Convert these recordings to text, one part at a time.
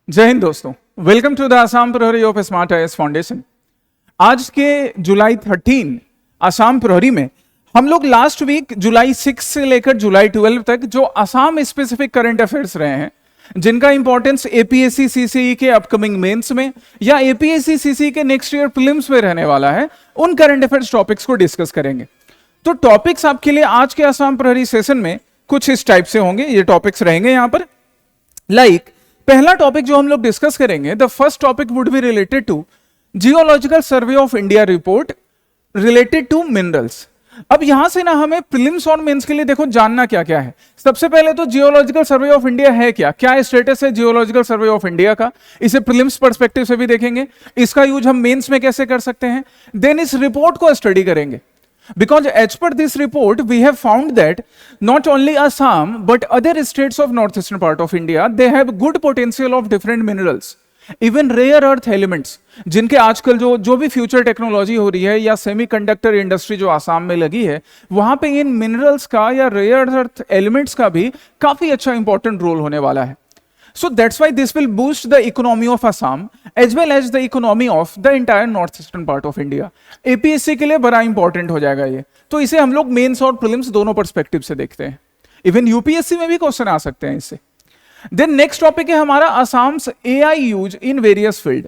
जय हिंद दोस्तों, welcome to the Assam प्रहरी ऑफ स्मार्ट आईएएस फाउंडेशन। आज के जुलाई 13 आसाम प्रहरी में हम लोग लास्ट वीक जुलाई 6 से लेकर जुलाई 12 तक जो आसाम स्पेसिफिक करंट अफेयर्स रहे हैं, जिनका इंपॉर्टेंस एपीएससी सीसीई के अपकमिंग मेंस में या एपीएससी सीसीई के नेक्स्ट ईयर प्रीलिम्स में रहने वाला है, उन करंट अफेयर्स टॉपिक्स को डिस्कस करेंगे। तो टॉपिक्स आपके लिए आज के आसाम प्रहरी सेशन में कुछ इस टाइप से होंगे। ये टॉपिक्स रहेंगे यहां पर। पहला टॉपिक जो हम लोग डिस्कस करेंगे, the first topic would be related to geological survey of India report related to minerals. अब यहां से ना हमें प्रीलिम्स और मेंस के लिए देखो जानना क्या क्या है। सबसे पहले तो जियोलॉजिकल सर्वे ऑफ इंडिया है क्या स्टेटस है जियोलॉजिकल सर्वे ऑफ इंडिया का, इसे प्रीलिम्स पर्सपेक्टिव से भी देखेंगे। इसका यूज हम मेंस में कैसे कर सकते हैं, देन इस रिपोर्ट को स्टडी करेंगे। Because as per this report, we have found that not only Assam but other states of northeastern part of India, they have good potential of different minerals, even rare earth elements, जिनके आजकल जो भी future technology हो रही है या semiconductor industry जो आसाम में लगी है, वहां पे इन मिनरल्स का या रेयर अर्थ एलिमेंट्स का भी काफी अच्छा इंपॉर्टेंट रोल होने वाला है। So that's why this will boost the economy of Assam as well as the economy of the entire northeastern part of India. APSC के लिए बड़ा इंपॉर्टेंट हो जाएगा ये। तो इसे हम लोग मेंस और प्रीलिम्स दोनों पर्सपेक्टिव से देखते हैं। इवन यूपीएससी में भी क्वेश्चन आ सकते हैं इससे। देन नेक्स्ट टॉपिक है हमारा Assam's AI use in various field.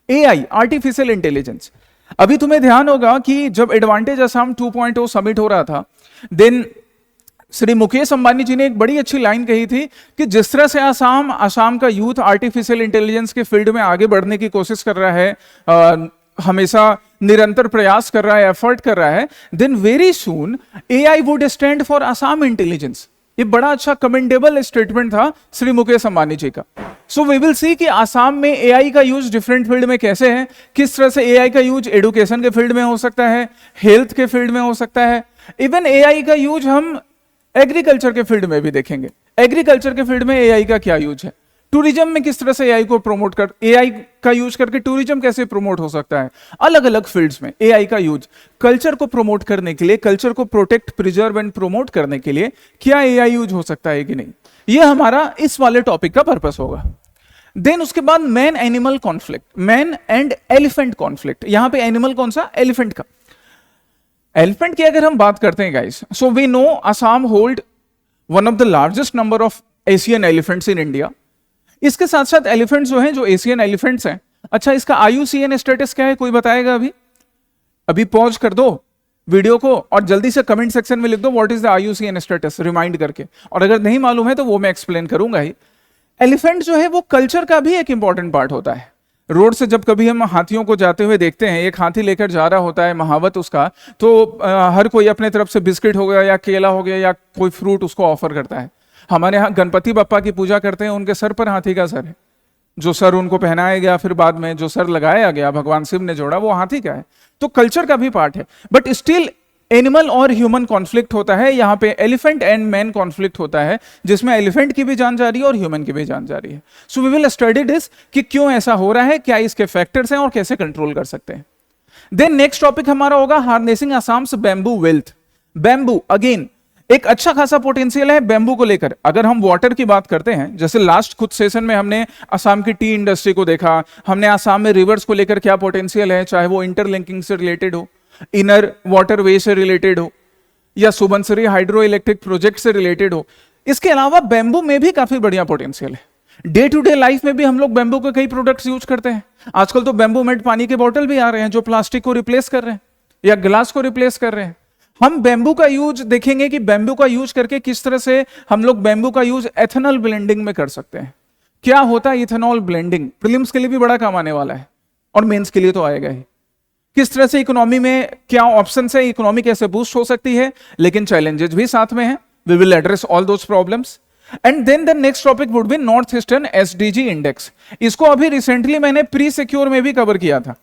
AI, artificial intelligence. अभी तुम्हें ध्यान होगा कि जब एडवांटेज असम 2.0 समिट हो रहा था, देन श्री मुकेश अंबानी जी ने एक बड़ी अच्छी लाइन कही थी कि जिस तरह से आसाम का यूथ आर्टिफिशियल इंटेलिजेंस के फील्ड में आगे बढ़ने की कोशिश कर रहा है, हमेशा निरंतर प्रयास कर रहा है, एफर्ट कर रहा है, then very soon AI would stand for Assam intelligence. ये बड़ा अच्छा कमेंडेबल स्टेटमेंट था श्री मुकेश अंबानी जी का। सो वी विल सी कि आसाम में एआई का यूज डिफरेंट फील्ड में कैसे है, किस तरह से एआई का यूज एडुकेशन के फील्ड में हो सकता है, हेल्थ के फील्ड में हो सकता है, इवन एआई का यूज हम एग्रीकल्चर के फील्ड में भी देखेंगे। एग्रीकल्चर के फील्ड में एआई का क्या यूज है, टूरिज्म में किस तरह से एआई को प्रमोट कर, एआई का यूज करके टूरिज्म कैसे प्रमोट हो सकता है, अलग अलग फील्ड्स में एआई का यूज। कल्चर को प्रमोट करने के लिए, कल्चर को प्रोटेक्ट, प्रिजर्व एंड प्रमोट करने के लिए क्या एआई यूज हो सकता है कि नहीं, ये हमारा इस वाले टॉपिक का पर्पस होगा। देन उसके बाद man animal conflict, man and elephant conflict. यहां पे एनिमल कौन सा, एलिफेंट का। एलिफेंट की अगर हम बात करते हैं guys, so we know Assam hold one of the largest number of Asian elephants in India. इसके साथ साथ एलिफेंट्स जो हैं, जो एशियन एलिफेंट्स हैं, अच्छा इसका IUCN स्टेटस क्या है, कोई बताएगा? अभी पॉज कर दो वीडियो को और जल्दी से कमेंट सेक्शन में लिख दो what is the IUCN status, remind करके। और अगर नहीं मालूम है तो वो मैं एक्सप्लेन करूंगा ही। एलिफेंट जो है वो कल्चर का भी एक इंपॉर्टेंट पार्ट होता है। रोड से जब कभी हम हाथियों को जाते हुए देखते हैं, एक हाथी लेकर जा रहा होता है, महावत उसका, तो हर कोई अपने तरफ से बिस्किट हो गया या केला हो गया या कोई फ्रूट उसको ऑफर करता है। हमारे यहाँ गणपति बप्पा की पूजा करते हैं, उनके सर पर हाथी का सर है। जो सर उनको पहनाया गया, फिर बाद में जो सर लगाया गया भगवान शिव ने जोड़ा, वो हाथी का है। तो कल्चर का भी पार्ट है। बट स्टिल एनिमल और ह्यूमन कॉन्फ्लिक्ट होता है। यहाँ पे एलिफेंट एंड मैन कॉन्फ्लिक्ट होता है, जिसमें एलिफेंट की भी जान जा रही है और ह्यूमन की भी जान जा रही है। So we will study this कि क्यों ऐसा हो रहा है, क्या इसके फैक्टर्स हैं और कैसे कंट्रोल कर सकते हैं। देन नेक्स्ट टॉपिक हमारा होगा harnessing Assam's bamboo wealth. Bamboo again एक अच्छा खासा पोटेंशियल है बैम्बू को लेकर। अगर हम वाटर की बात करते हैं, जैसे लास्ट कुछ सेशन में हमने आसाम की टी इंडस्ट्री को देखा, हमने आसाम में रिवर्स को लेकर क्या पोटेंशियल है, चाहे वो इंटरलिंकिंग से रिलेटेड हो, इनर वाटरवे से रिलेटेड हो या सुबनसिरी हाइड्रो इलेक्ट्रिक प्रोजेक्ट से रिलेटेड हो। इसके अलावा बैम्बू में भी काफी बढ़िया पोटेंशियल है। डे टू डे लाइफ में भी हम लोग बैम्बू के कई प्रोडक्ट्स यूज करते हैं। आजकल तो बैम्बू मेड पानी के बॉटल भी आ रहे हैं जो प्लास्टिक को रिप्लेस कर रहे हैं या ग्लास को रिप्लेस कर रहे हैं। हम बैम्बू का यूज देखेंगे कि बैम्बू का यूज करके किस तरह से हम लोग बैम्बू का यूज एथेनॉल ब्लेंडिंग में कर सकते हैं। क्या होता है इथेनॉल ब्लेंडिंग, प्रीलिम्स के लिए भी बड़ा काम आने वाला है और मेंस के लिए तो आएगा ही। किस तरह से इकोनॉमी में क्या ऑप्शन है, इकोनॉमी कैसे बूस्ट हो सकती है, लेकिन चैलेंजेस भी साथ में है। We will address all those problems. And then the next topic would be north eastern SDG index. इसको अभी रिसेंटली मैंने प्री सिक्योर में भी कवर किया था।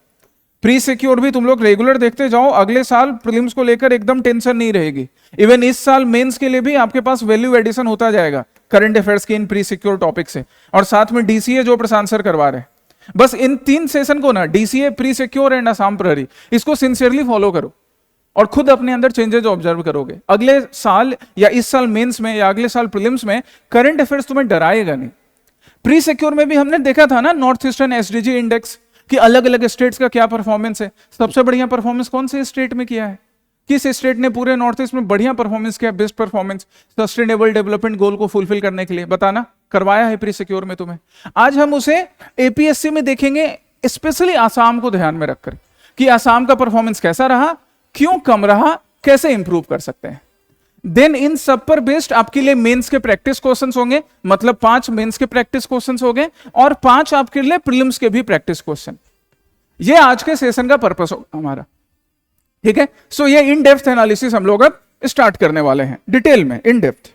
प्री सिक्योर भी तुम लोग रेगुलर देखते जाओ, अगले साल प्रीलिम्स को लेकर एकदम टेंशन नहीं रहेगी। इवन इस साल मेंस के लिए भी आपके पास वैल्यू एडिशन होता जाएगा करंट अफेयर्स के इन प्री सिक्योर टॉपिक से, और साथ में DCA जो प्रशांत सर करवा रहे हैं। बस इन 3 सेशन को ना, DCA, pre secure and Assam प्रहरी, इसको सिंसियरली फॉलो करो और खुद अपने अंदर चेंजेस ऑब्जर्व करोगे। अगले साल या इस साल मेंस में या अगले साल प्रीलिम्स में करंट अफेयर्स तुम्हें डराएगा नहीं। प्री सिक्योर में भी हमने देखा था ना नॉर्थ ईस्टर्न एसडीजी इंडेक्स कि अलग अलग स्टेट्स का क्या परफॉर्मेंस है। सबसे बढ़िया परफॉर्मेंस कौन से स्टेट में किया है, किस स्टेट ने पूरे नॉर्थ ईस्ट में बढ़िया परफॉर्मेंस किया, best performance sustainable development goal को फुलफिल करने के लिए, बताना, करवाया है प्री सिक्योर में तुम्हें। आज हम उसे एपीएससी में देखेंगे, स्पेशली आसाम को ध्यान में रखकर कि आसाम का परफॉर्मेंस कैसा रहा, क्यों कम रहा, कैसे इंप्रूव कर सकते हैं। देन इन सब पर बेस्ड आपके लिए मेंस के प्रैक्टिस क्वेश्चंस होंगे, मतलब 5 मेंस के प्रैक्टिस क्वेश्चंस होंगे और 5 आपके लिए प्रीलिम्स के भी प्रैक्टिस क्वेश्चन। ये आज के सेशन का पर्पस होगा हमारा, ठीक है। सो ये इन डेप्थ एनालिसिस हम लोग अब स्टार्ट करने वाले हैं, डिटेल में, इन डेप्थ।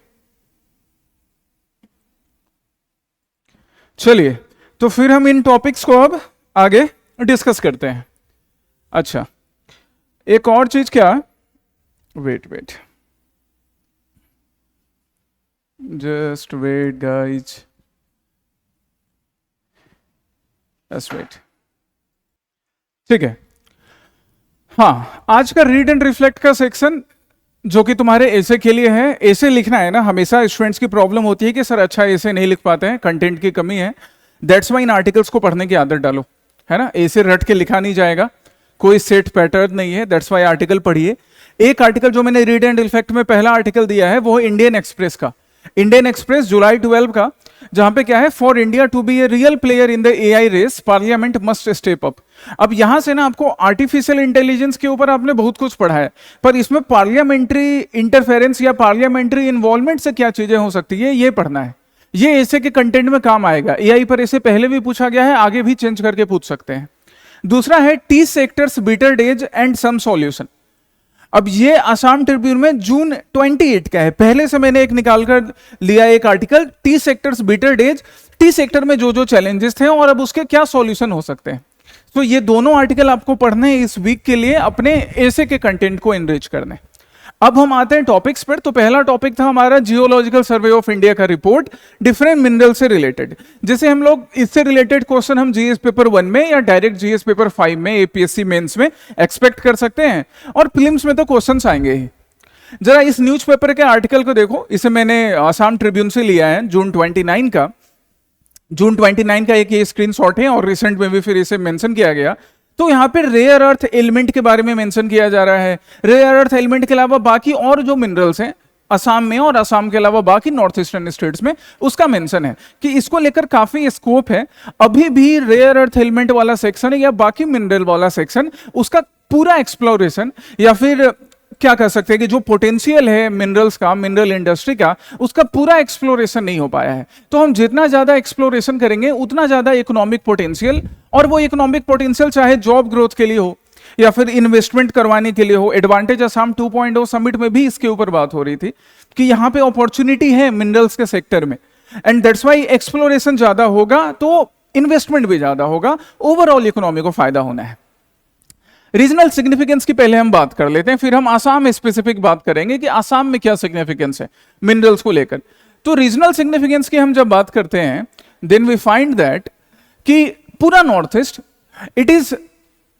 चलिए, तो फिर हम इन टॉपिक्स को अब आगे डिस्कस करते हैं। अच्छा, एक और चीज क्या, wait just wait guys, just wait, ठीक है। हाँ, आज का रीड एंड रिफ्लेक्ट का सेक्शन जो कि तुम्हारे ऐसे के लिए है, ऐसे लिखना है ना। हमेशा स्टूडेंट्स की प्रॉब्लम होती है कि सर अच्छा ऐसे नहीं लिख पाते हैं, कंटेंट की कमी है। दैट्स वाई इन आर्टिकल्स को पढ़ने की आदत डालो, है ना। ऐसे रट के लिखा नहीं जाएगा, कोई सेट पैटर्न नहीं है। दैट्स वाई आर्टिकल पढ़िए। एक आर्टिकल जो मैंने रीड एंड रिफ्लेक्ट में पहला आर्टिकल दिया है वो है इंडियन एक्सप्रेस का, इंडियन एक्सप्रेस जुलाई 12 का, जहां पे क्या है, for India to be a real player in the AI race parliament must step up. अब यहां से ना आपको आर्टिफिशियल इंटेलिजेंस के ऊपर आपने बहुत कुछ पढ़ा है, पर इसमें पार्लियामेंट्री इंटरफेरेंस या पार्लियामेंट्री इन्वॉल्वमेंट से क्या चीजें हो सकती है ये पढ़ना है। ये ऐसे के कंटेंट में काम आएगा। एआई पर ऐसे पहले भी पूछा गया है, आगे भी चेंज करके पूछ सकते हैं। दूसरा है tea sectors bitter days and some solution. अब ये आसाम ट्रिब्यून में जून 28 का है, पहले से मैंने एक निकाल कर लिया एक article, T sectors bitter days, T sector में जो जो चैलेंजेस थे और अब उसके क्या सॉल्यूशन हो सकते हैं। तो ये दोनों आर्टिकल आपको पढ़ने हैं इस वीक के लिए, अपने ऐसे के कंटेंट को एनरिच करने। अब हम आते हैं टॉपिक्स पर। तो पहला टॉपिक था हमारा जियोलॉजिकल सर्वे ऑफ इंडिया का रिपोर्ट, डिफरेंट मिनरल से रिलेटेड। जैसे हम लोग इससे रिलेटेड क्वेश्चन हम जीएस पेपर 1 में या डायरेक्ट जीएस पेपर 5 में एपीएससी मेंस में एक्सपेक्ट कर सकते हैं, और प्रीलिम्स में तो क्वेश्चंस आएंगे ही। जरा इस न्यूज़पेपर के आर्टिकल को देखो, इसे मैंने आसाम ट्रिब्यून से लिया है, जून 29 का। जून 29 का एक ये स्क्रीनशॉट है और रिसेंट में भी फिर इसे मेंशन किया गया। तो यहाँ पे रेयर अर्थ एलिमेंट के बारे में मेंशन किया जा रहा है। रेयर अर्थ एलिमेंट के अलावा बाकी और जो मिनरल्स हैं असम में और असम के अलावा बाकी नॉर्थ ईस्टर्न स्टेट्स में, उसका मेंशन है कि इसको लेकर काफी स्कोप है। अभी भी रेयर अर्थ एलिमेंट वाला सेक्शन या बाकी मिनरल वाला सेक्शन, उसका पूरा एक्सप्लोरेशन या फिर क्या कह सकते हैं कि जो पोटेंशियल है मिनरल्स का, मिनरल इंडस्ट्री का, उसका पूरा एक्सप्लोरेशन नहीं हो पाया है। तो हम जितना ज्यादा एक्सप्लोरेशन करेंगे उतना ज्यादा इकोनॉमिक पोटेंशियल, और वो इकोनॉमिक पोटेंशियल चाहे जॉब ग्रोथ के लिए हो या फिर इन्वेस्टमेंट करवाने के लिए हो। एडवांटेज असम 2.0 समिट में भी इसके ऊपर बात हो रही थी कि यहाँ पे अपॉर्चुनिटी है मिनरल्स के सेक्टर में, एंड दैट्स वाई एक्सप्लोरेशन ज्यादा होगा तो इन्वेस्टमेंट भी ज्यादा होगा, ओवरऑल इकोनॉमी को फायदा होना है। रीजनल सिग्निफिकेंस की पहले हम बात कर लेते हैं, फिर हम आसाम स्पेसिफिक बात करेंगे कि आसाम में क्या सिग्निफिकेंस है मिनरल्स को लेकर। तो रीजनल सिग्निफिकेंस की हम जब बात करते हैं, देन वी फाइंड दैट कि पूरा north east it is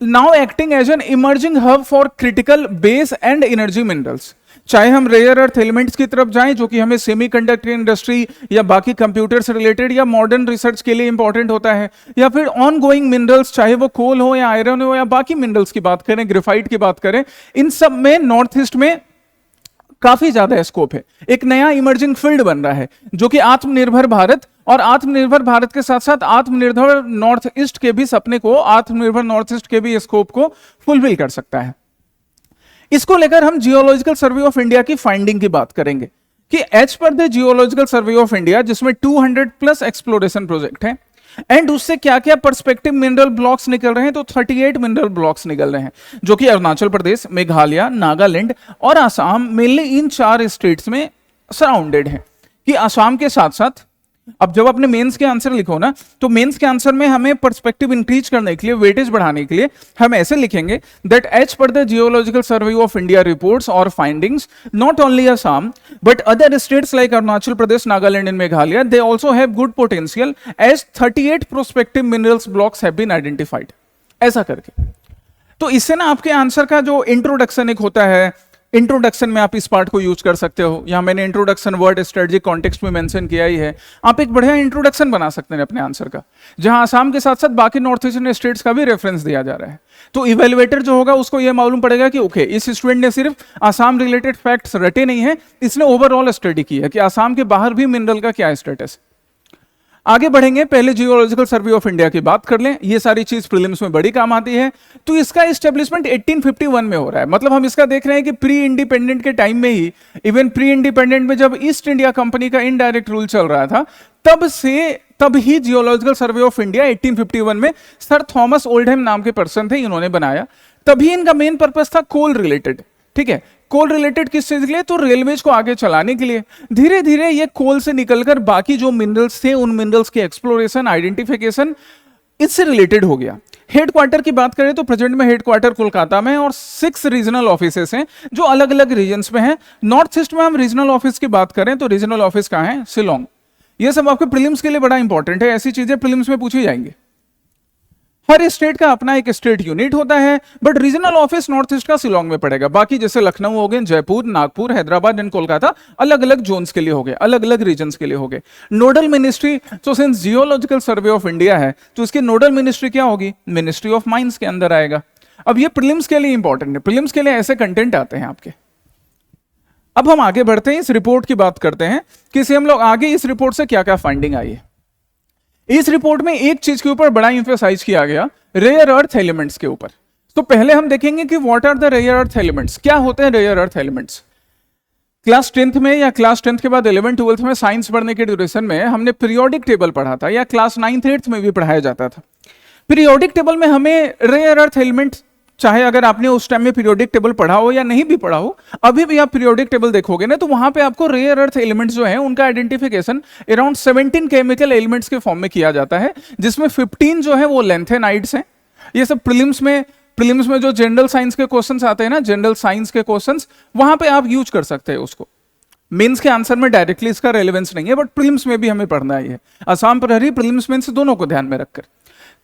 now acting as an emerging hub for critical base and energy minerals. चाहे हम रेयर अर्थ एलिमेंट्स की तरफ जाएं जो कि हमें सेमीकंडक्टर इंडस्ट्री या बाकी कंप्यूटर से रिलेटेड या मॉडर्न रिसर्च के लिए इंपॉर्टेंट होता है, या फिर ऑन गोइंग मिनरल्स चाहे वो कोल हो या आयरन हो या बाकी मिनरल्स की बात करें, ग्रेफाइट की बात करें, इन सब में नॉर्थ ईस्ट में काफी ज्यादा स्कोप है। एक नया इमर्जिंग फील्ड बन रहा है जो कि आत्मनिर्भर भारत, और आत्मनिर्भर भारत के साथ साथ आत्मनिर्भर नॉर्थ ईस्ट के भी सपने को, आत्मनिर्भर नॉर्थ ईस्ट के भी स्कोप को फुलफिल कर सकता है। इसको लेकर हम जियोलॉजिकल सर्वे ऑफ इंडिया की फाइंडिंग की बात करेंगे कि as per the geological survey of India, जिसमें 200+ एक्सप्लोरेशन प्रोजेक्ट है, एंड उससे क्या क्या पर्सपेक्टिव मिनरल ब्लॉक्स निकल रहे हैं, तो 38 मिनरल ब्लॉक्स निकल रहे हैं जो कि अरुणाचल प्रदेश, मेघालय, नागालैंड और आसाम, मेनली इन 4 स्टेट्स में सराउंडेड है। कि आसाम के साथ साथ अब जब अपने मेंस के आंसर लिखो ना, तो मेंस के आंसर में हमें पर्सपेक्टिव इंक्रीज करने के लिए, वेटेज बढ़ाने के लिए हम ऐसे लिखेंगे that as per the geological survey of India reports और findings, not only Assam but other states like Arunachal Pradesh, Nagaland and Meghalaya, they also have good potential as 38 prospective minerals blocks have been identified. ऐसा करके तो इससे ना आपके आंसर का जो इंट्रोडक्शन एक होता है, इंट्रोडक्शन में आप इस पार्ट को यूज कर सकते हो। यहाँ मैंने इंट्रोडक्शन वर्ड स्ट्रेटजिक कॉन्टेक्स्ट में मेंशन किया ही है। आप एक बढ़िया इंट्रोडक्शन बना सकते हैं अपने आंसर का, जहां आसाम के साथ साथ बाकी नॉर्थ ईस्टर्न स्टेट्स का भी रेफरेंस दिया जा रहा है। तो इवेल्युएटर जो होगा उसको यह मालूम पड़ेगा कि ओके, इस स्टूडेंट ने सिर्फ आसाम रिलेटेड फैक्ट्स रटे नहीं है, इसने ओवरऑल स्टडी की है कि आसाम के बाहर भी मिनरल का क्या स्टेटस। आगे बढ़ेंगे, पहले जियोलॉजिकल सर्वे ऑफ इंडिया की बात कर लें। ये सारी चीज प्रीलिम्स में बड़ी काम आती है। तो इसका एस्टेब्लिशमेंट 1851 में हो रहा है। मतलब हम इसका देख रहे हैं कि प्री इंडिपेंडेंट के टाइम में ही, इवन प्री इंडिपेंडेंट में जब ईस्ट इंडिया कंपनी का इनडायरेक्ट रूल चल रहा था, तब ही जियोलॉजिकल सर्वे ऑफ इंडिया 1851 में सर थॉमस ओल्डहैम नाम के पर्सन थे, इन्होंने बनाया। तभी इनका मेन पर्पस था कोल रिलेटेड। ठीक है, कोल रिलेटेड किस चीज के लिए? तो रेलवेज को आगे चलाने के लिए। धीरे धीरे ये कोल से निकलकर बाकी जो मिनरल्स थे उन मिनरल्स के एक्सप्लोरेशन, आइडेंटिफिकेशन इससे रिलेटेड हो गया। हेडक्वार्टर की बात करें तो प्रेजेंट में हेडक्वार्टर कोलकाता में और 6 रीजनल ऑफिसेस हैं जो अलग अलग रीजन्स में हैं। नॉर्थ ईस्ट में हम रीजनल ऑफिस की बात करें तो रीजनल ऑफिस कहाँ है? शिलोंग। ये सब आपके प्रीलिम्स के लिए बड़ा इंपॉर्टेंट है, ऐसी चीजें प्रीलिम्स में पूछी जाएंगी। हर स्टेट का अपना एक स्टेट यूनिट होता है, but regional office north east का शिलोंग में पड़ेगा। बाकी जैसे लखनऊ हो गए, जयपुर, नागपुर, हैदराबाद एंड कोलकाता अलग अलग जोन्स के लिए हो गए, अलग अलग रीजन्स के लिए हो गए। नोडल मिनिस्ट्री, तो since geological survey of India है तो इसकी नोडल मिनिस्ट्री क्या होगी? मिनिस्ट्री ऑफ माइंस के अंदर आएगा। अब ये प्रीलिम्स के लिए इंपॉर्टेंट है, प्रीलिम्स के लिए ऐसे कंटेंट आते हैं आपके। अब हम आगे बढ़ते हैं, इस रिपोर्ट की बात करते हैं कि हम लोग आगे इस रिपोर्ट से क्या क्या फाइंडिंग आई है। इस रिपोर्ट में एक चीज के ऊपर बड़ा इंफेसाइज किया गया, रेयर अर्थ एलिमेंट्स के ऊपर। तो पहले हम देखेंगे कि what are the rare earth elements, क्या होते हैं rare earth elements. Class 10th में या क्लास 10th के बाद 11th 12th में साइंस पढ़ने के ड्यूरेशन में हमने पीरियोडिक टेबल पढ़ा था, या क्लास 9th 8th में भी पढ़ाया जाता था। पीरियोडिक टेबल में हमें रेयर अर्थ एलिमेंट, चाहे अगर आपने उस टाइम में पीरियोडिक टेबल पढ़ा हो या नहीं भी पढ़ा हो, अभी भी आप पीरियोडिक टेबल देखोगे ना तो वहां पे आपको रेयर अर्थ एलिमेंट्स जो है उनका आइडेंटिफिकेशन अराउंड 17 केमिकल एलिमेंट्स के फॉर्म में किया जाता है, जिसमें 15 जो है वो लेंथेनाइड्स हैं। ये सब प्रीलिम्स में जो जनरल साइंस के क्वेश्चंस आते हैं ना, जनरल साइंस के क्वेश्चंस, वहां पे आप यूज कर सकते हैं उसको। मेंस के आंसर में डायरेक्टली इसका रेलेवेंस नहीं है, बट प्रीलिम्स में भी हमें पढ़ना ही है। आसाम प्रहरी, प्रीलिम्स मेंस दोनों को ध्यान में रखकर।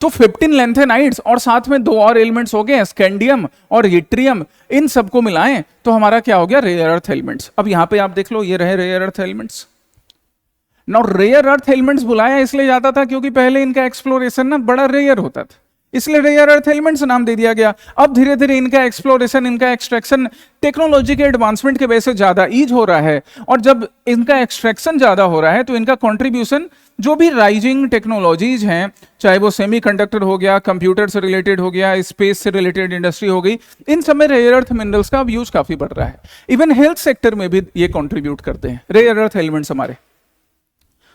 तो 15 लेंथेनाइड्स और साथ में 2 और एलिमेंट्स हो गए, स्कैंडियम और यट्रियम, इन सबको मिलाएं तो हमारा क्या हो गया? Rare earth elements. अब यहां पे आप देख लो, ये रहे rare earth elements. Now rare earth elements बुलाया इसलिए जाता था क्योंकि पहले इनका एक्सप्लोरेशन ना बड़ा रेयर होता था, इसलिए रेयर अर्थ एलिमेंट्स नाम दे दिया गया। अब धीरे धीरे इनका एक्सप्लोरेशन, इनका एक्सट्रैक्शन टेक्नोलॉजी के एडवांसमेंट के वजह से ज्यादा ईज हो रहा है, और जब इनका एक्सट्रैक्शन ज्यादा हो रहा है तो इनका कंट्रीब्यूशन जो भी राइजिंग टेक्नोलॉजीज हैं, चाहे वो सेमीकंडक्टर हो गया, कंप्यूटर से रिलेटेड हो गया, स्पेस से रिलेटेड इंडस्ट्री हो गई, इन सब में रेयर अर्थ मिनरल्स का यूज काफी बढ़ रहा है। इवन हेल्थ सेक्टर में भी ये कंट्रीब्यूट करते हैं रेयर अर्थ एलिमेंट्स हमारे।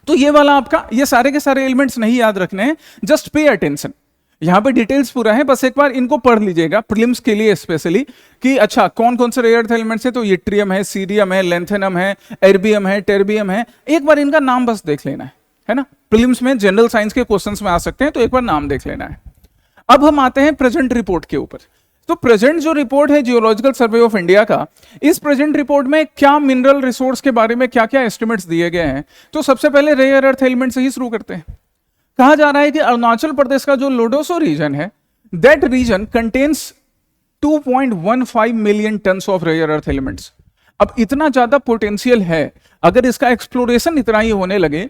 तो ये वाला आपका, ये सारे के सारे एलिमेंट्स नहीं याद रखने हैं, जस्ट पे अटेंशन। यहां पे डिटेल्स पूरा है, बस एक बार इनको पढ़ लीजिएगा प्रीलिम्स के लिए स्पेशली, कि अच्छा कौन कौन से रेयर अर्थ एलिमेंट्स है। तो यट्रियम है, सीरियम है, लेंथेनम है, एर्बियम है, टेर्बियम है। एक बार इनका नाम बस देख लेना है ना। प्रीलिम्स में जनरल साइंस के क्वेश्चंस में आ सकते हैं, तो एक बार नाम देख लेना है। अब हम आते हैं प्रेजेंट रिपोर्ट के ऊपर। तो प्रेजेंट जो रिपोर्ट है जियोलॉजिकल सर्वे ऑफ इंडिया का, इस प्रेजेंट रिपोर्ट में क्या मिनरल रिसोर्स के बारे में क्या क्या एस्टिमेट्स दिए गए हैं। तो सबसे पहले रेयर अर्थ एलिमेंट से ही शुरू करते हैं। कहा जा रहा है कि अरुणाचल प्रदेश का जो लोडोसो रीजन है, that region contains 2.15 million tons of rare earth elements. अब इतना ज्यादा पोटेंशियल है, अगर इसका एक्सप्लोरेशन इतना ही होने लगे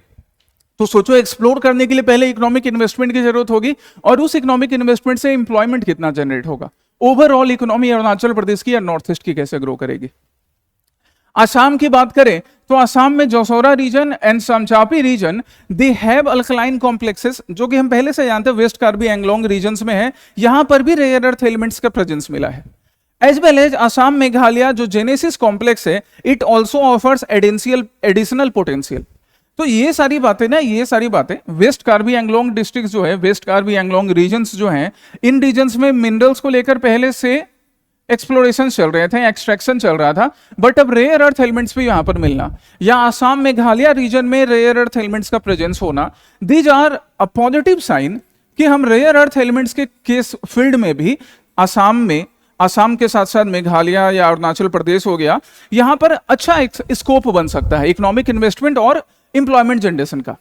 तो सोचो एक्सप्लोर करने के लिए पहले इकोनॉमिक इन्वेस्टमेंट की जरूरत होगी, और उस इकोनॉमिक इन्वेस्टमेंट से एम्प्लॉयमेंट कितना जनरेट होगा। ओवरऑल इकोनॉमी अरुणाचल प्रदेश की या नॉर्थ ईस्ट की कैसे ग्रो करेगी। आसाम की बात करें तो आसाम में Jausaura region and Samchapi region, they have alkaline complexes, जो कि हम पहले से जानते हैं वेस्ट कार्बी एंगलोंग रीजन्स में है। यहां पर भी रेयर अर्थ एलिमेंट्स का प्रेजेंस मिला है। As well as Assam Meghalaya जो जेनेसिस कॉम्प्लेक्स है, it also offers additional potential. तो ये सारी बातें वेस्ट कार्बी एंगलोंग डिस्ट्रिक्ट जो है, वेस्ट कार्बी एंगलोंग रीजन्स जो हैं, इन रीजन्स में मिनरल्स को लेकर पहले से एक्सप्लोरेशन चल रहे थे, एक्सट्रैक्शन चल रहा था, बट अब रेयर अर्थ एलिमेंट्स भी यहां पर मिलना, या आसाम मेघालय रीजन में रेयर अर्थ एलिमेंट्स का प्रेजेंस होना, these are a positive sign कि हम रेयर अर्थ एलिमेंट्स के केस फील्ड में भी आसाम के साथ साथ मेघालय या अरुणाचल प्रदेश हो गया, यहां पर अच्छा एक स्कोप बन सकता है इकोनॉमिक इन्वेस्टमेंट और एम्प्लॉयमेंट जनरेशन का।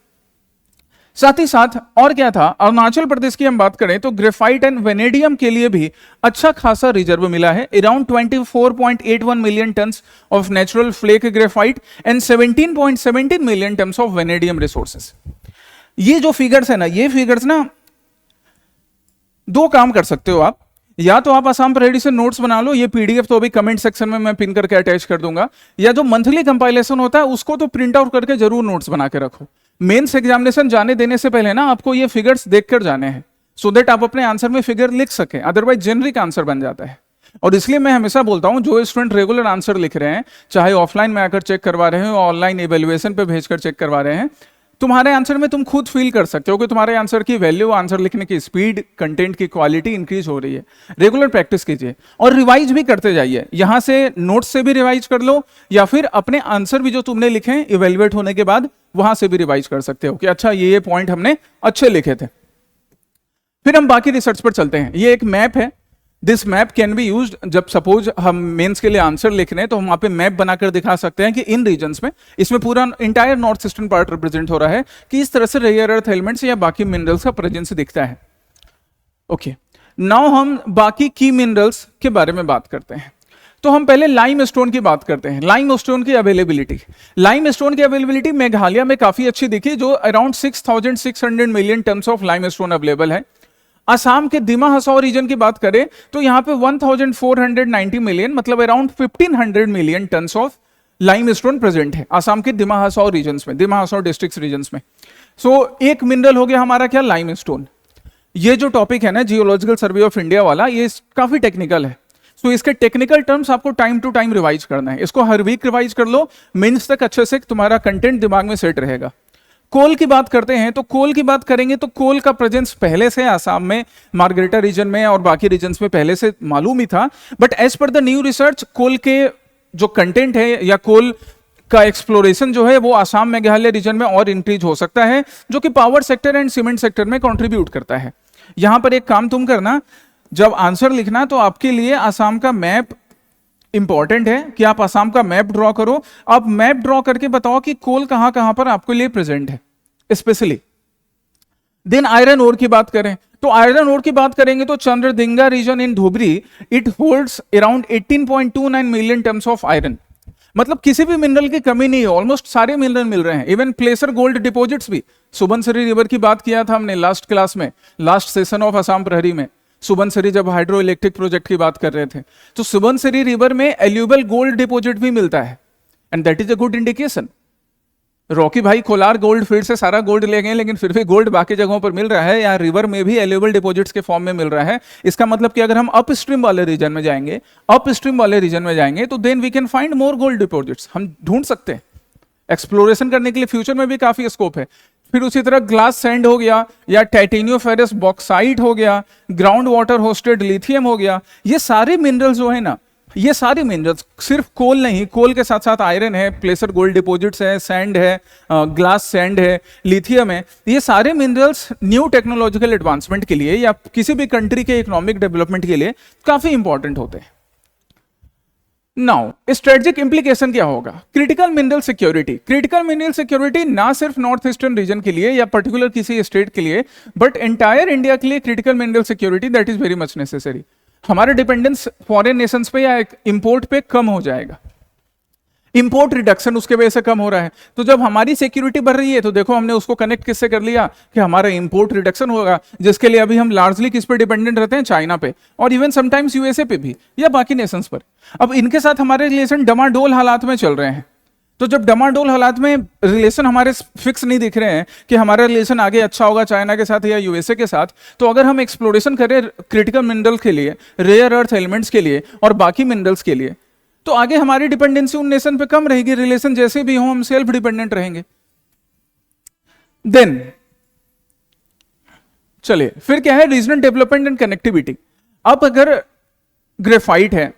साथ ही साथ और क्या था, अरुणाचल प्रदेश की हम बात करें तो ग्रेफाइट एंड वेनेडियम के लिए भी अच्छा खासा रिजर्व मिला है, around 24.81 million tons of natural flake graphite and 17.17 million tons of vanadium resources. ये जो फिगर्स है ना, ये फिगर्स ना दो काम कर सकते हो आप, या तो आप आसाम प्रहरी से नोट्स बना लो, ये पीडीएफ तो अभी कमेंट सेक्शन में मैं पिन करके अटैच कर दूंगा, या जो मंथली कंपाइलेशन होता है उसको तो प्रिंट आउट करके जरूर नोट्स बना के रखो। मेंस एग्जामिनेशन जाने देने से पहले ना आपको ये फिगर्स देखकर जाने हैं, सो दैट आप अपने आंसर में फिगर लिख सकें, अदरवाइज जेनरिक आंसर बन जाता है। और इसलिए मैं हमेशा बोलता हूं, जो स्टूडेंट रेगुलर आंसर लिख रहे हैं, चाहे ऑफलाइन में आकर चेक करवा रहे हैं, ऑनलाइन इवेल्युएशन पे भेजकर चेक करवा रहे हैं, तुम्हारे आंसर में तुम खुद फील कर सकते हो कि तुम्हारे आंसर की वैल्यू, आंसर लिखने की स्पीड, कंटेंट की क्वालिटी इंक्रीज हो रही है। रेगुलर प्रैक्टिस कीजिए और रिवाइज भी करते जाइए, यहां से नोट्स से भी रिवाइज कर लो, या फिर अपने आंसर भी जो तुमने लिखे हैं इवेल्युएट होने के बाद वहां से भी रिवाइज कर सकते हो कि अच्छा ये पॉइंट हमने अच्छे लिखे थे। फिर हम बाकी रिसर्च पर चलते हैं। ये एक मैप है, this map can be used, जब सपोज हम मेंस के लिए आंसर लिख रहे हैं तो हम वहां पे मैप बनाकर दिखा सकते हैं कि इन रीजन्स में, इसमें पूरा entire north eastern part represent हो रहा है कि इस तरह से रेयर अर्थ एलिमेंट्स या बाकी मिनरल्स का प्रेजेंस दिखता है। ओके, नाउ हम बाकी की मिनरल्स के बारे में बात करते हैं। तो हम पहले लाइम स्टोन की बात करते हैं। लाइम स्टोन की अवेलेबिलिटी, लाइम स्टोन की अवेलेबिलिटी मेघालय में काफी अच्छी दिखी, जो around 6,600 million tons of lime stone available है। असम के दिमा हसाओ रीजन की बात करें तो यहां पे 1490 मिलियन, मतलब around 1500 million tons of lime stone present है असम के दिमा हसाओ रीजन्स में, दिमा हसाओ डिस्ट्रिक्ट रीजन्स में। सो एक मिनरल हो गया हमारा क्या, लाइम स्टोन। ये जो टॉपिक है ना जियोलॉजिकल सर्वे ऑफ इंडिया वाला, ये काफी टेक्निकल है, सो इसके टेक्निकल टर्म्स आपको टाइम टू टाइम रिवाइज करना है। इसको हर वीक रिवाइज कर लो, मेंस तक अच्छे से तुम्हारा कंटेंट दिमाग में सेट रहेगा। कोल की बात करते हैं तो कोल की बात करेंगे तो कोल का प्रेजेंस पहले से आसाम में, मार्गरेटा रीजन में और बाकी रीजन्स में पहले से मालूम ही था, but as per the new research coal के जो कंटेंट है या कोल का एक्सप्लोरेशन जो है वो आसाम मेघालय रीजन में और इंक्रीज हो सकता है, जो कि power sector and cement sector में कंट्रीब्यूट करता है। यहां पर एक काम तुम करना, जब आंसर लिखना तो आपके लिए आसाम का मैप इंपॉर्टेंट है कि आप आसाम का मैप ड्रॉ करो। आप मैप ड्रॉ करके बताओ कि कोल कहां कहां पर आपके लिए प्रेजेंट है स्पेशली। देन आयरन ओर की बात करें तो आयरन ओर की बात करेंगे तो Chandardinga region in Dhubri, it holds around 18.29 million tons of iron, मतलब किसी भी मिनरल की कमी नहीं है, ऑलमोस्ट सारे मिनरल मिल रहे हैं। इवन प्लेसर गोल्ड डिपॉजिट्स भी, सुबनसिरी रिवर की बात किया था हमने लास्ट क्लास में, लास्ट सेशन ऑफ आसाम प्रहरी में, सुबनसिरी जब हाइड्रो इलेक्ट्रिक प्रोजेक्ट की बात कर रहे थे तो सुबनसिरी रिवर में एल्यूबल गोल्ड डिपॉजिट भी मिलता है, and that is a good indication. Rocky भाई कोलार गोल्ड फील्ड से सारा गोल्ड ले गए, लेकिन फिर भी गोल्ड बाकी जगहों पर मिल रहा है, या रिवर में भी एल्यूबल डिपॉजिट्स के फॉर्म में मिल रहा है। इसका मतलब कि अगर हम अप स्ट्रीम वाले रीजन में जाएंगे, तो then we can find more gold deposits, हम ढूंढ सकते हैं। एक्सप्लोरेशन करने के लिए फ्यूचर में भी काफी स्कोप है। फिर उसी तरह ग्लास सैंड हो गया, या टाइटेनियोफेरस बॉक्साइट हो गया, ग्राउंड वाटर होस्टेड लिथियम हो गया, ये सारे मिनरल्स जो है ना, ये सारे मिनरल्स, सिर्फ कोल नहीं, कोल के साथ साथ आयरन है, प्लेसर गोल्ड डिपॉजिट्स है, सैंड है, ग्लास सैंड है, लिथियम है, ये सारे मिनरल्स न्यू टेक्नोलॉजिकल एडवांसमेंट के लिए या किसी भी कंट्री के इकोनॉमिक डेवलपमेंट के लिए काफी इंपॉर्टेंट होते हैं। नाउ स्ट्रेटेजिक इंप्लीकेशन क्या होगा, critical mineral security. Critical mineral security ना सिर्फ नॉर्थ ईस्टर्न रीजन के लिए या पर्टिकुलर किसी स्टेट के लिए, बट एंटायर इंडिया के लिए critical mineral security that is very much necessary. हमारा डिपेंडेंस फॉरेन नेशंस पे या इंपोर्ट पे कम हो जाएगा, इंपोर्ट रिडक्शन उसके वजह से कम हो रहा है। तो जब हमारी सिक्योरिटी बढ़ रही है तो देखो हमने उसको कनेक्ट किससे कर लिया कि हमारा इंपोर्ट रिडक्शन होगा, जिसके लिए अभी हम लार्जली किस पे डिपेंडेंट रहते हैं, चाइना पे, और इवन समटाइम्स यूएसए पे भी या बाकी नेशंस पर। अब इनके साथ हमारे रिलेशन डमाडोल हालात में चल रहे हैं, तो जब डमाडोल हालात में रिलेशन हमारे फिक्स नहीं दिख रहे हैं कि हमारा रिलेशन आगे अच्छा होगा चाइना के साथ या यूएसए के साथ, तो अगर हम एक्सप्लोरेशन करें क्रिटिकल मिनरल के लिए, रेयर अर्थ एलिमेंट्स के लिए और बाकी मिनरल्स के लिए, तो आगे हमारी डिपेंडेंसी उन नेशन पे कम रहेगी, रिलेशन जैसे भी हो हम सेल्फ डिपेंडेंट रहेंगे। देन चलिए फिर क्या है, रीजनल डेवलपमेंट एंड कनेक्टिविटी। अब अगर ग्रेफाइट है,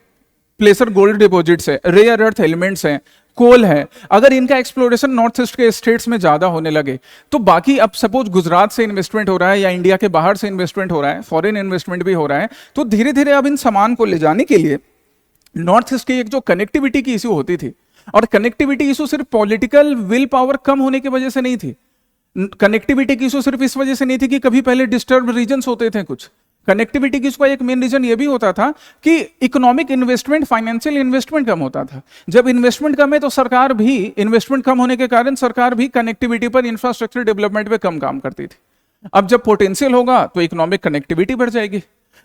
प्लेसर गोल्ड डिपॉजिट्स है, रेयर अर्थ एलिमेंट्स हैं, कोल है, अगर इनका एक्सप्लोरेशन नॉर्थ ईस्ट के स्टेट्स में ज्यादा होने लगे तो बाकी, अब सपोज गुजरात से इन्वेस्टमेंट हो रहा है या इंडिया के बाहर से इन्वेस्टमेंट हो रहा है, फॉरेन इन्वेस्टमेंट भी हो रहा है, तो धीरे धीरे अब इन सामान को ले जाने के लिए नॉर्थ ईस्ट की एक जो कनेक्टिविटी की इशू होती थी, और कनेक्टिविटी इशू सिर्फ पॉलिटिकल विल पावर कम होने की वजह से नहीं थी, कनेक्टिविटी की इशू सिर्फ इस वजह से नहीं थी कि कभी पहले डिस्टर्ब रीजन्स होते थे कुछ, कनेक्टिविटी की इसका एक मेन रीजन ये भी होता था कि इकोनॉमिक इन्वेस्टमेंट, फाइनेंशियल इन्वेस्टमेंट कम होता था। जब इन्वेस्टमेंट कम है तो सरकार भी, इन्वेस्टमेंट कम होने के कारण सरकार भी कनेक्टिविटी पर, इंफ्रास्ट्रक्चर डेवलपमेंट पे कम काम करती थी। अब जब पोटेंशियल होगा तो इकोनॉमिक कनेक्टिविटी बढ़ जाएगी।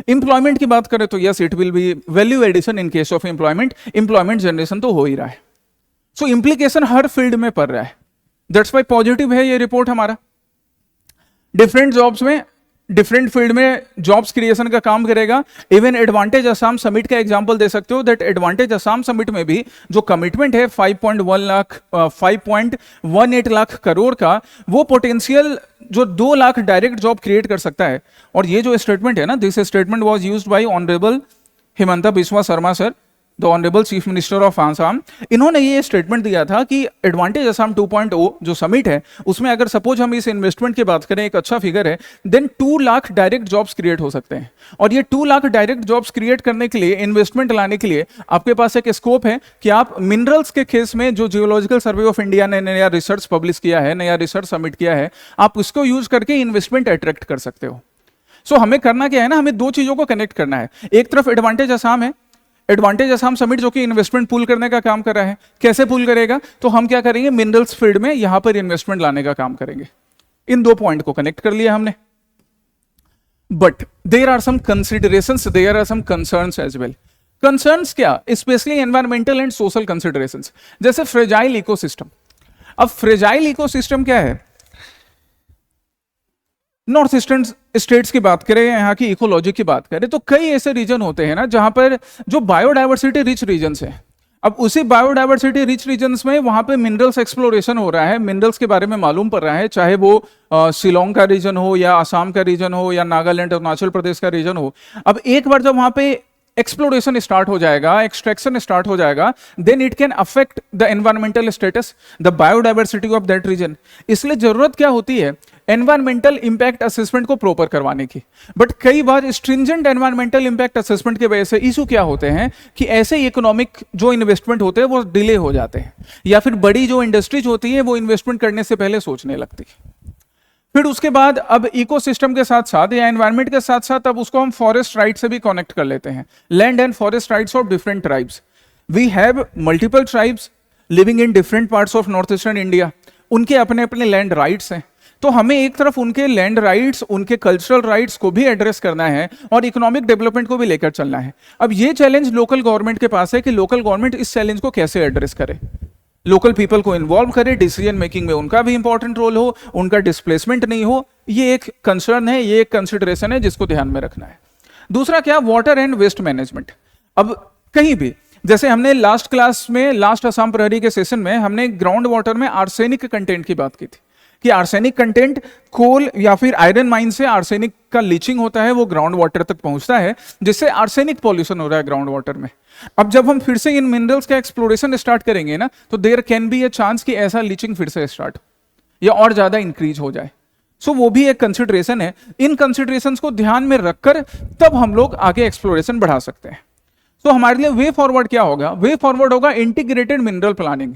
इंप्लॉयमेंट की बात करें तो yes, it will be value addition in case of employment, employment generation तो हो ही रहा है। सो इंप्लीकेशन हर फील्ड में पड़ रहा है, दैट्स वाई पॉजिटिव है ये रिपोर्ट हमारा। डिफरेंट जॉब्स में, डिफरेंट फील्ड में जॉब्स क्रिएशन का काम करेगा। इवन एडवांटेज असम समिट का एग्जांपल दे सकते हो, दैट एडवांटेज असम समिट में भी जो कमिटमेंट है 5.18 लाख करोड़ का, वो पोटेंशियल जो 2 लाख डायरेक्ट जॉब क्रिएट कर सकता है। और ये जो स्टेटमेंट है ना, this statement was used by honourable Himanta Biswa Sharma sir, the honourable chief minister of Assam. इन्होंने ये स्टेटमेंट दिया था कि एडवांटेज असम 2.0 जो समिट है उसमें अगर सपोज हम इस इन्वेस्टमेंट की बात करें, एक अच्छा फिगर है, then 2 lakh direct jobs create हो सकते हैं। और ये 2 लाख डायरेक्ट जॉब्स क्रिएट करने के लिए, इन्वेस्टमेंट लाने के लिए आपके पास एक स्कोप है कि आप मिनरल्स के केस में जो जियोलॉजिकल सर्वे ऑफ इंडिया ने नया रिसर्च पब्लिश किया है, नया रिसर्च सबमिट किया है, आप उसको यूज करके इन्वेस्टमेंट अट्रैक्ट कर सकते हो। सो हमें करना क्या है ना, हमें 2 चीजों को कनेक्ट करना है। एक तरफ एडवांटेज असम है, एडवांटेज असम समिट जो कि इन्वेस्टमेंट पूल करने का काम कर रहा है। कैसे पूल करेगा, तो हम क्या करेंगे, मिनरल्स फील्ड में यहां पर इन्वेस्टमेंट लाने का काम करेंगे। इन 2 पॉइंट को कनेक्ट कर लिया हमने। But there are some considerations, there are some concerns as well. Concerns क्या, specially environmental and social considerations, जैसे फ्रेजाइल इकोसिस्टम। अब फ्रेजाइल इकोसिस्टम क्या है, नॉर्थ ईस्टर्न स्टेट्स की बात करें, यहाँ की इकोलॉजी की बात करें, तो कई ऐसे रीजन होते हैं ना जहां पर जो बायोडाइवर्सिटी रिच रीजन्स है। अब उसी बायोडाइवर्सिटी रिच रीजन्स में वहां पे मिनरल्स एक्सप्लोरेशन हो रहा है, मिनरल्स के बारे में मालूम पड़ रहा है, चाहे वो शिलोंग का रीजन हो या आसाम का रीजन हो या नागालैंड, अरुणाचल प्रदेश का रीजन हो। अब एक बार जब वहां पे एक्सप्लोरेशन स्टार्ट हो जाएगा, एक्सट्रैक्शन स्टार्ट हो जाएगा, then it can affect the environmental status, the biodiversity of that region. इसलिए जरूरत क्या होती है, एनवायरमेंटल इंपैक्ट असेसमेंट को प्रॉपर करवाने की। बट कई बार स्ट्रिंजेंट एनवायरमेंटल इंपैक्ट असेसमेंट की वजह से इशू क्या होते हैं कि ऐसे इकोनॉमिक जो इन्वेस्टमेंट होते हैं वो डिले हो जाते हैं, या फिर बड़ी जो इंडस्ट्रीज होती है वो इन्वेस्टमेंट करने से पहले सोचने लगती है। फिर उसके बाद अब इकोसिस्टम के साथ साथ या एनवायरनमेंट के साथ साथ अब उसको हम फॉरेस्ट राइट से भी कनेक्ट कर लेते हैं। Land and forest rights of different tribes. We have multiple tribes living in different parts of north eastern India, उनके अपने अपने लैंड राइट्स हैं। तो हमें एक तरफ उनके लैंड राइट्स, उनके कल्चरल राइट्स को भी एड्रेस करना है और इकोनॉमिक डेवलपमेंट को भी लेकर चलना है। अब ये चैलेंज लोकल गवर्नमेंट के पास है कि लोकल गवर्नमेंट इस चैलेंज को कैसे एड्रेस करे, लोकल पीपल को इन्वॉल्व करे, डिसीजन मेकिंग में उनका भी इंपॉर्टेंट रोल हो, उनका डिस्प्लेसमेंट नहीं हो। ये एक कंसर्न है, ये एक कंसिडरेशन है जिसको ध्यान में रखना है। दूसरा क्या, वाटर एंड वेस्ट मैनेजमेंट। अब कहीं भी, जैसे हमने लास्ट क्लास में, लास्ट असम प्रहरी के सेशन में हमने ग्राउंड वाटर में आर्सेनिक कंटेंट की बात की थी कि आर्सेनिक कंटेंट कोल या फिर आयरन माइन से आर्सेनिक का लीचिंग होता है, वो ग्राउंड वाटर तक पहुंचता है, जिससे आर्सेनिक पॉल्यूशन हो रहा है ग्राउंड वाटर में। अब जब हम फिर से इन मिनरल्स का एक्सप्लोरेशन स्टार्ट करेंगे ना, तो there can be a chance कि ऐसा लीचिंग फिर से स्टार्ट या और ज्यादा इंक्रीज हो जाए। सो वो भी एक कंसिडरेशन है। इन कंसिडरेशंस को ध्यान में रखकर तब हम लोग आगे एक्सप्लोरेशन बढ़ा सकते हैं। तो हमारे लिए वे फॉरवर्ड क्या होगा, वे फॉरवर्ड होगा integrated mineral planning.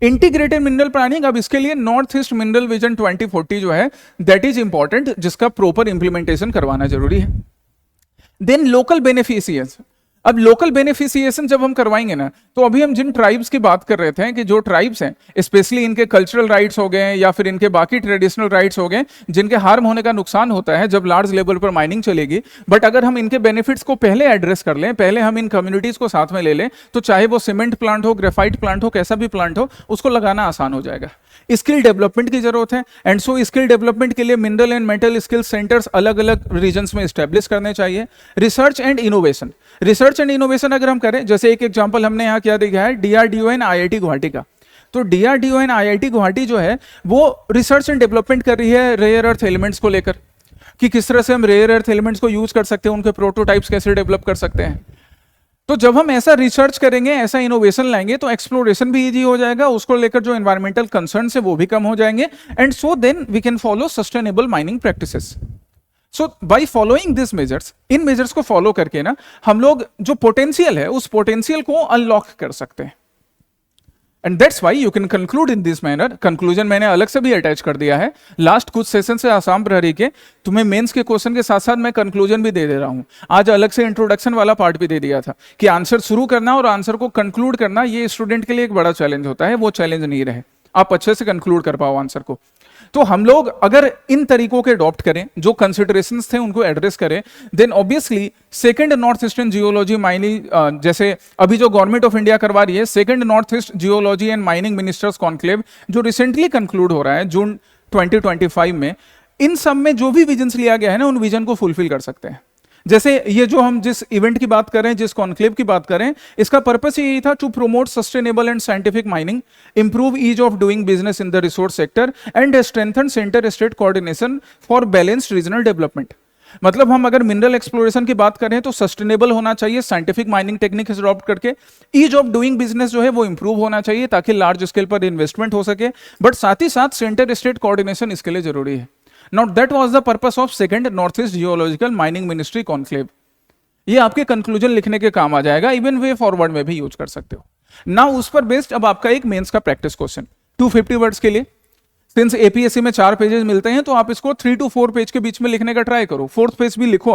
Integrated mineral planning, अब इसके लिए नॉर्थ ईस्ट मिनरल विजन 2040 जो है दैट इज इंपॉर्टेंट, जिसका प्रॉपर इंप्लीमेंटेशन करवाना जरूरी है। Then local beneficiaries. अब लोकल बेनिफिशिएशन जब हम करवाएंगे ना, तो अभी हम जिन ट्राइब्स की बात कर रहे थे कि जो ट्राइब्स हैं स्पेशली इनके कल्चरल राइट्स हो गए या फिर इनके बाकी ट्रेडिशनल राइट्स हो गए, जिनके हार्म होने का नुकसान होता है जब लार्ज लेवल पर माइनिंग चलेगी। बट अगर हम इनके बेनिफिट्स को पहले एड्रेस कर लें, पहले हम इन कम्युनिटीज को साथ में ले लें, तो चाहे वो सीमेंट प्लांट हो, ग्रेफाइट प्लांट हो, कैसा भी प्लांट हो, उसको लगाना आसान हो जाएगा। स्किल डेवलपमेंट की जरूरत है, एंड सो स्किल डेवलपमेंट के लिए mineral and metal skill centres अलग अलग रीजन्स में स्टैब्लिश करने चाहिए। Research and innovation, research and innovation अगर हम करें, जैसे एक एग्जांपल हमने यहाँ क्या देखा है, डीआरडीओ एंड आईआईटी गुवाहाटी का। तो डीआरडीओ एंड आईआईटी गुवाहाटी जो है वो रिसर्च एंड डेवलपमेंट कर रही है रेयर अर्थ एलिमेंट्स को लेकर, कि किस तरह से हम रेयर अर्थ एलिमेंट्स को यूज कर सकते हैं, उनके प्रोटोटाइप्स कैसे डेवलप कर सकते हैं। तो जब हम ऐसा रिसर्च करेंगे, ऐसा इनोवेशन लाएंगे, तो एक्सप्लोरेशन भी इजी हो जाएगा, उसको लेकर जो एनवायरमेंटल कंसर्न है वो भी कम हो जाएंगे, and so then we can follow sustainable mining practices. So by following this measures, इन मेजर्स को फॉलो करके ना हम लोग जो पोटेंशियल है उस पोटेंशियल को अनलॉक कर सकते हैं। And that's why you can conclude in this manner. Conclusion मैंने अलग से भी अटैच कर दिया है लास्ट कुछ सेशन से आसाम प्रहरी के। तुम्हें मेंस के क्वेश्चन के साथ साथ मैं कंक्लूजन भी दे दे रहा हूं। आज अलग से इंट्रोडक्शन वाला पार्ट भी दे दिया था कि आंसर शुरू करना और आंसर को कंक्लूड करना ये स्टूडेंट के लिए एक बड़ा चैलेंज होता है, वो चैलेंज नहीं रहे, आप अच्छे से कंक्लूड कर पाओ आंसर को। तो हम लोग अगर इन तरीकों के अडॉप्ट करें, जो कंसिडरेशंस थे उनको एड्रेस करें, then obviously second north eastern geology mining, जैसे अभी जो गवर्नमेंट ऑफ इंडिया करवा रही है second north east geology and mining ministers conclave, जो रिसेंटली कंक्लूड हो रहा है जून 2025 में, इन सब में जो भी विजन्स लिया गया है ना, उन विजन को फुलफिल कर सकते हैं। जैसे ये जो हम जिस इवेंट की बात करें, जिस कॉन्क्लेव की बात करें, इसका पर्पस यही था to promote sustainable and scientific mining, improve ease of doing business in the resource sector and strengthen centre state coordination for balanced regional development. मतलब हम अगर मिनरल एक्सप्लोरेशन की बात करें तो सस्टेनेबल होना चाहिए, साइंटिफिक माइनिंग टेक्निक अडॉप्ट करके, ईज ऑफ डूइंग बिजनेस जो है वो इंप्रूव होना चाहिए ताकि लार्ज स्केल पर इन्वेस्टमेंट हो सके, बट साथ ही साथ सेंटर स्टेट कोऑर्डिनेशन इसके लिए जरूरी है। Now that was the purpose of second Northeast Geological Mining Ministry Conclave। ये आपके कंक्लूजन लिखने के काम आ जाएगा, इवन वे फॉरवर्ड में भी यूज कर सकते हो। ना उस पर बेस्ड अब आपका एक मेंस का प्रैक्टिस क्वेश्चन 250 वर्ड्स के लिए, सिंस एपीएससी में 4 पेजेस मिलते हैं तो आप इसको 3 to 4 पेज के बीच में लिखने का ट्राई करो। 4th पेज भी लिखो,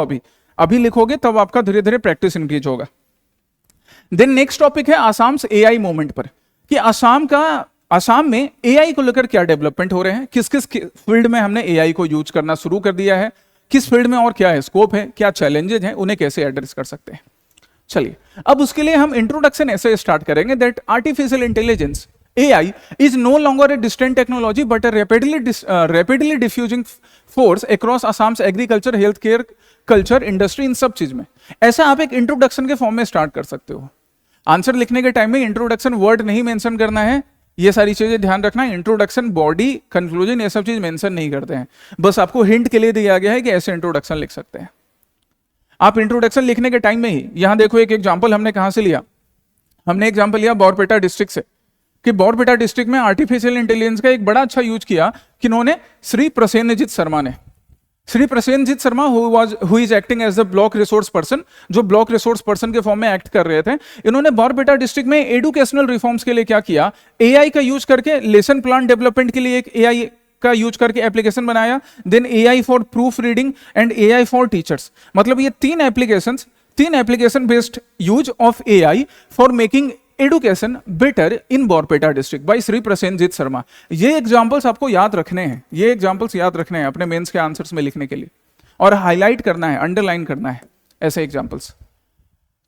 अभी लिखोगे तब आपका धीरे धीरे प्रैक्टिस इंक्रीज होगा। देन नेक्स्ट टॉपिक है आसाम एआई मूवमेंट पर, कि आसाम में एआई को लेकर क्या डेवलपमेंट हो रहे हैं, किस किस फील्ड में हमने एआई को यूज करना शुरू कर दिया है, किस फील्ड में और क्या स्कोप है, क्या चैलेंजेस हैं, उन्हें कैसे एड्रेस कर सकते हैं। चलिए अब उसके लिए हम इंट्रोडक्शन ऐसे स्टार्ट करेंगे that artificial intelligence AI is no longer a distant technology but a rapidly diffusing force across Assam's agriculture, healthcare, culture, industry, इन सब चीज में। ऐसा आप एक इंट्रोडक्शन के फॉर्म में स्टार्ट कर सकते हो। आंसर लिखने के टाइम में इंट्रोडक्शन वर्ड नहीं मेंशन करना है, ये सारी चीजें ध्यान रखना। इंट्रोडक्शन, बॉडी, कंक्लूजन ये सब चीज मेंशन नहीं करते हैं, बस आपको हिंट के लिए दिया गया है कि ऐसे इंट्रोडक्शन लिख सकते हैं। आप इंट्रोडक्शन लिखने के टाइम में ही, यहां देखो एक एग्जांपल हमने कहां से लिया, हमने एग्जांपल लिया बॉरपेटा डिस्ट्रिक्ट से, कि बॉरपेटा डिस्ट्रिक्ट में आर्टिफिशियल इंटेलिजेंस का एक बड़ा अच्छा यूज किया किन्होंने, श्री प्रसेनजीत शर्मा ने। Shri Prasenjit Sharma who is acting as the block resource person, जो ब्लॉक रिसोर्स पर्सन के फॉर्म में एक्ट कर रहे थे। इन्होंने बॉरपेटा डिस्ट्रिक्ट में एजुकेशनल रिफॉर्म्स के लिए क्या किया, एआई का यूज करके लेसन प्लान डेवलपमेंट के लिए एक एआई का यूज करके एप्लीकेशन बनाया। Then AI for proof reading and AI for teachers, मतलब ये तीन application based use of AI for making education better in Barpeta district by Shri Prasenjit Sharma. ये एग्जांपल्स आपको याद रखने हैं, ये एग्जांपल्स याद रखने हैं अपने मेंस के आंसर्स में लिखने के लिए, और हाईलाइट करना है, अंडरलाइन करना है ऐसे एग्जांपल्स।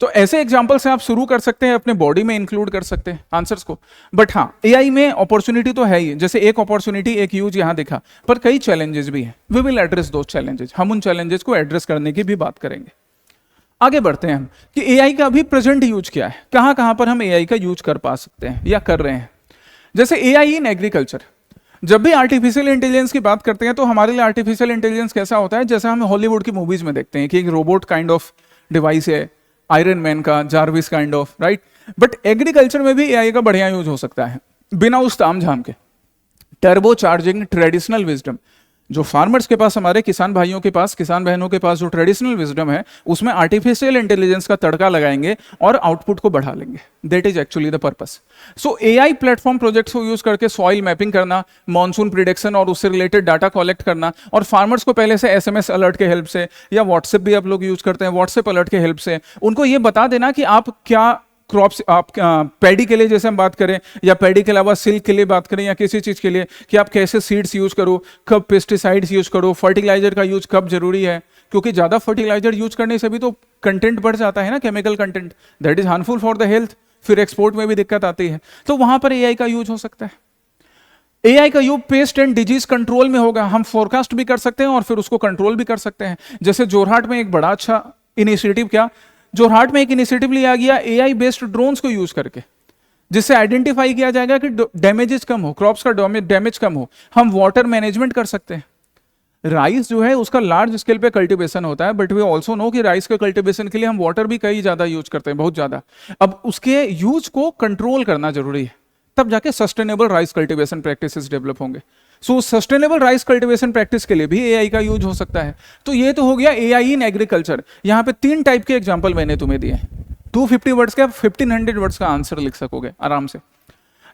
तो ऐसे एग्जांपल से आप शुरू कर सकते हैं, अपने बॉडी में इंक्लूड कर सकते हैं आंसर्स को। बट हाँ, एआई में अपॉर्चुनिटी तो है ही, जैसे एक अपॉर्चुनिटी, एक यूज यहां दिखा, पर कई चैलेंजेस भी हैं। We will address those challenges, हम उन चैलेंजेस को एड्रेस करने की भी बात करेंगे। आगे बढ़ते हैं हम कि एआई का अभी प्रेजेंट यूज क्या है, कहां कहां पर हम एआई का यूज कर पा सकते हैं या कर रहे हैं। जैसे एआई इन एग्रीकल्चर, जब भी आर्टिफिशियल इंटेलिजेंस की बात करते हैं तो हमारे लिए आर्टिफिशियल इंटेलिजेंस कैसा होता है, जैसे हम हॉलीवुड की मूवीज में देखते हैं कि एक रोबोट काइंड ऑफ डिवाइस है, आयरन मैन का, Jarvis kind of, right. But agriculture में भी एआई का बढ़िया यूज हो सकता है, बिना उस ताम झाम के। टर्बो चार्जिंग ट्रेडिशनल विजडम, जो फार्मर्स के पास, हमारे किसान भाइयों के पास, किसान बहनों के पास जो ट्रेडिशनल विजडम है, उसमें आर्टिफिशियल इंटेलिजेंस का तड़का लगाएंगे और आउटपुट को बढ़ा लेंगे। That is actually the purpose. So AI platform projects को यूज करके सॉइल मैपिंग करना, मॉनसून प्रिडिक्शन और उससे रिलेटेड डाटा कलेक्ट करना, और फार्मर्स को पहले से एसएमएस अलर्ट के हेल्प से, या व्हाट्सएप भी आप लोग यूज करते हैं, व्हाट्सएप अलर्ट के हेल्प से उनको ये बता देना कि आप क्या क्रॉप्स, आप पैडी के लिए जैसे हम बात करें, या पैडी के अलावा सिल्क के लिए बात करें, या किसी चीज के लिए, कि आप कैसे सीड्स यूज करो, कब पेस्टिसाइड्स यूज करो, फर्टिलाइजर का यूज कब जरूरी है, क्योंकि ज्यादा फर्टिलाइजर यूज करने से भी तो कंटेंट बढ़ जाता है ना, chemical content, that is harmful for the health, फिर एक्सपोर्ट में भी दिक्कत आती है। तो वहां पर एआई का यूज हो सकता है। एआई का use paste and disease control में होगा, हम फोरकास्ट भी कर सकते हैं और फिर उसको कंट्रोल भी कर सकते हैं। जैसे जोरहाट में एक बड़ा अच्छा इनिशिएटिव, क्या जोरहाट में एक इनिशिएटिव लिया गया एआई बेस्ड ड्रोन्स को यूज करके, जिससे आइडेंटिफाई किया जाएगा कि डैमेजेस कम हो, क्रॉप्स का डैमेज कम हो। हम वाटर मैनेजमेंट कर सकते हैं। राइस जो है उसका लार्ज स्केल पे कल्टीवेशन होता है, बट वी ऑल्सो नो कि राइस के कल्टीवेशन के लिए हम वाटर भी कई ज्यादा यूज करते हैं, बहुत ज्यादा। अब उसके यूज को कंट्रोल करना जरूरी है, तब जाके sustainable rice cultivation practices develop होंगे। So sustainable rice cultivation practice के लिए भी एआई का यूज हो सकता है। तो ये तो हो गया एआई इन एग्रीकल्चर। यहाँ पे 3 टाइप के एग्जांपल मैंने तुम्हें दिए। 250 वर्ड्स का, 1500 वर्ड्स का आंसर लिख सकोगे आराम से।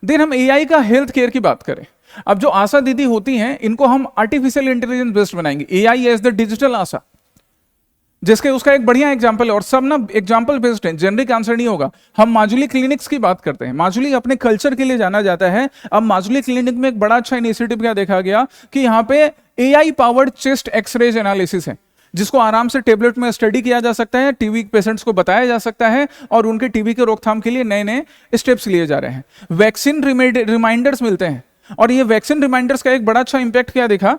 देन हम एआई का हेल्थ केयर की बात करें, अब जो आशा दीदी होती हैं इनको हम आर्टिफिशियल इंटेलिजेंस बेस्ड बनाएंगे, एआई एज द डिजिटल आशा, जिसके उसका एक बढ़िया एग्जांपल है, और सब ना एग्जांपल बेस्ड है, जेनरिक आंसर नहीं होगा। हम माजुली क्लिनिक्स की बात करते हैं, माजुली अपने कल्चर के लिए जाना जाता है। अब माजुली क्लिनिक में एक बड़ा अच्छा इनिशिएटिव क्या देखा गया कि यहाँ पे AI powered chest x-rays analysis है, जिसको आराम से टेबलेट में स्टडी किया जा सकता है, टीबी पेशेंट्स को बताया जा सकता है, और उनके टीबी के रोकथाम के लिए नए नए स्टेप्स लिए जा रहे हैं। वैक्सीन रिमाइंडर्स मिलते हैं, और ये वैक्सीन रिमाइंडर्स का एक बड़ा अच्छा इंपैक्ट क्या देखा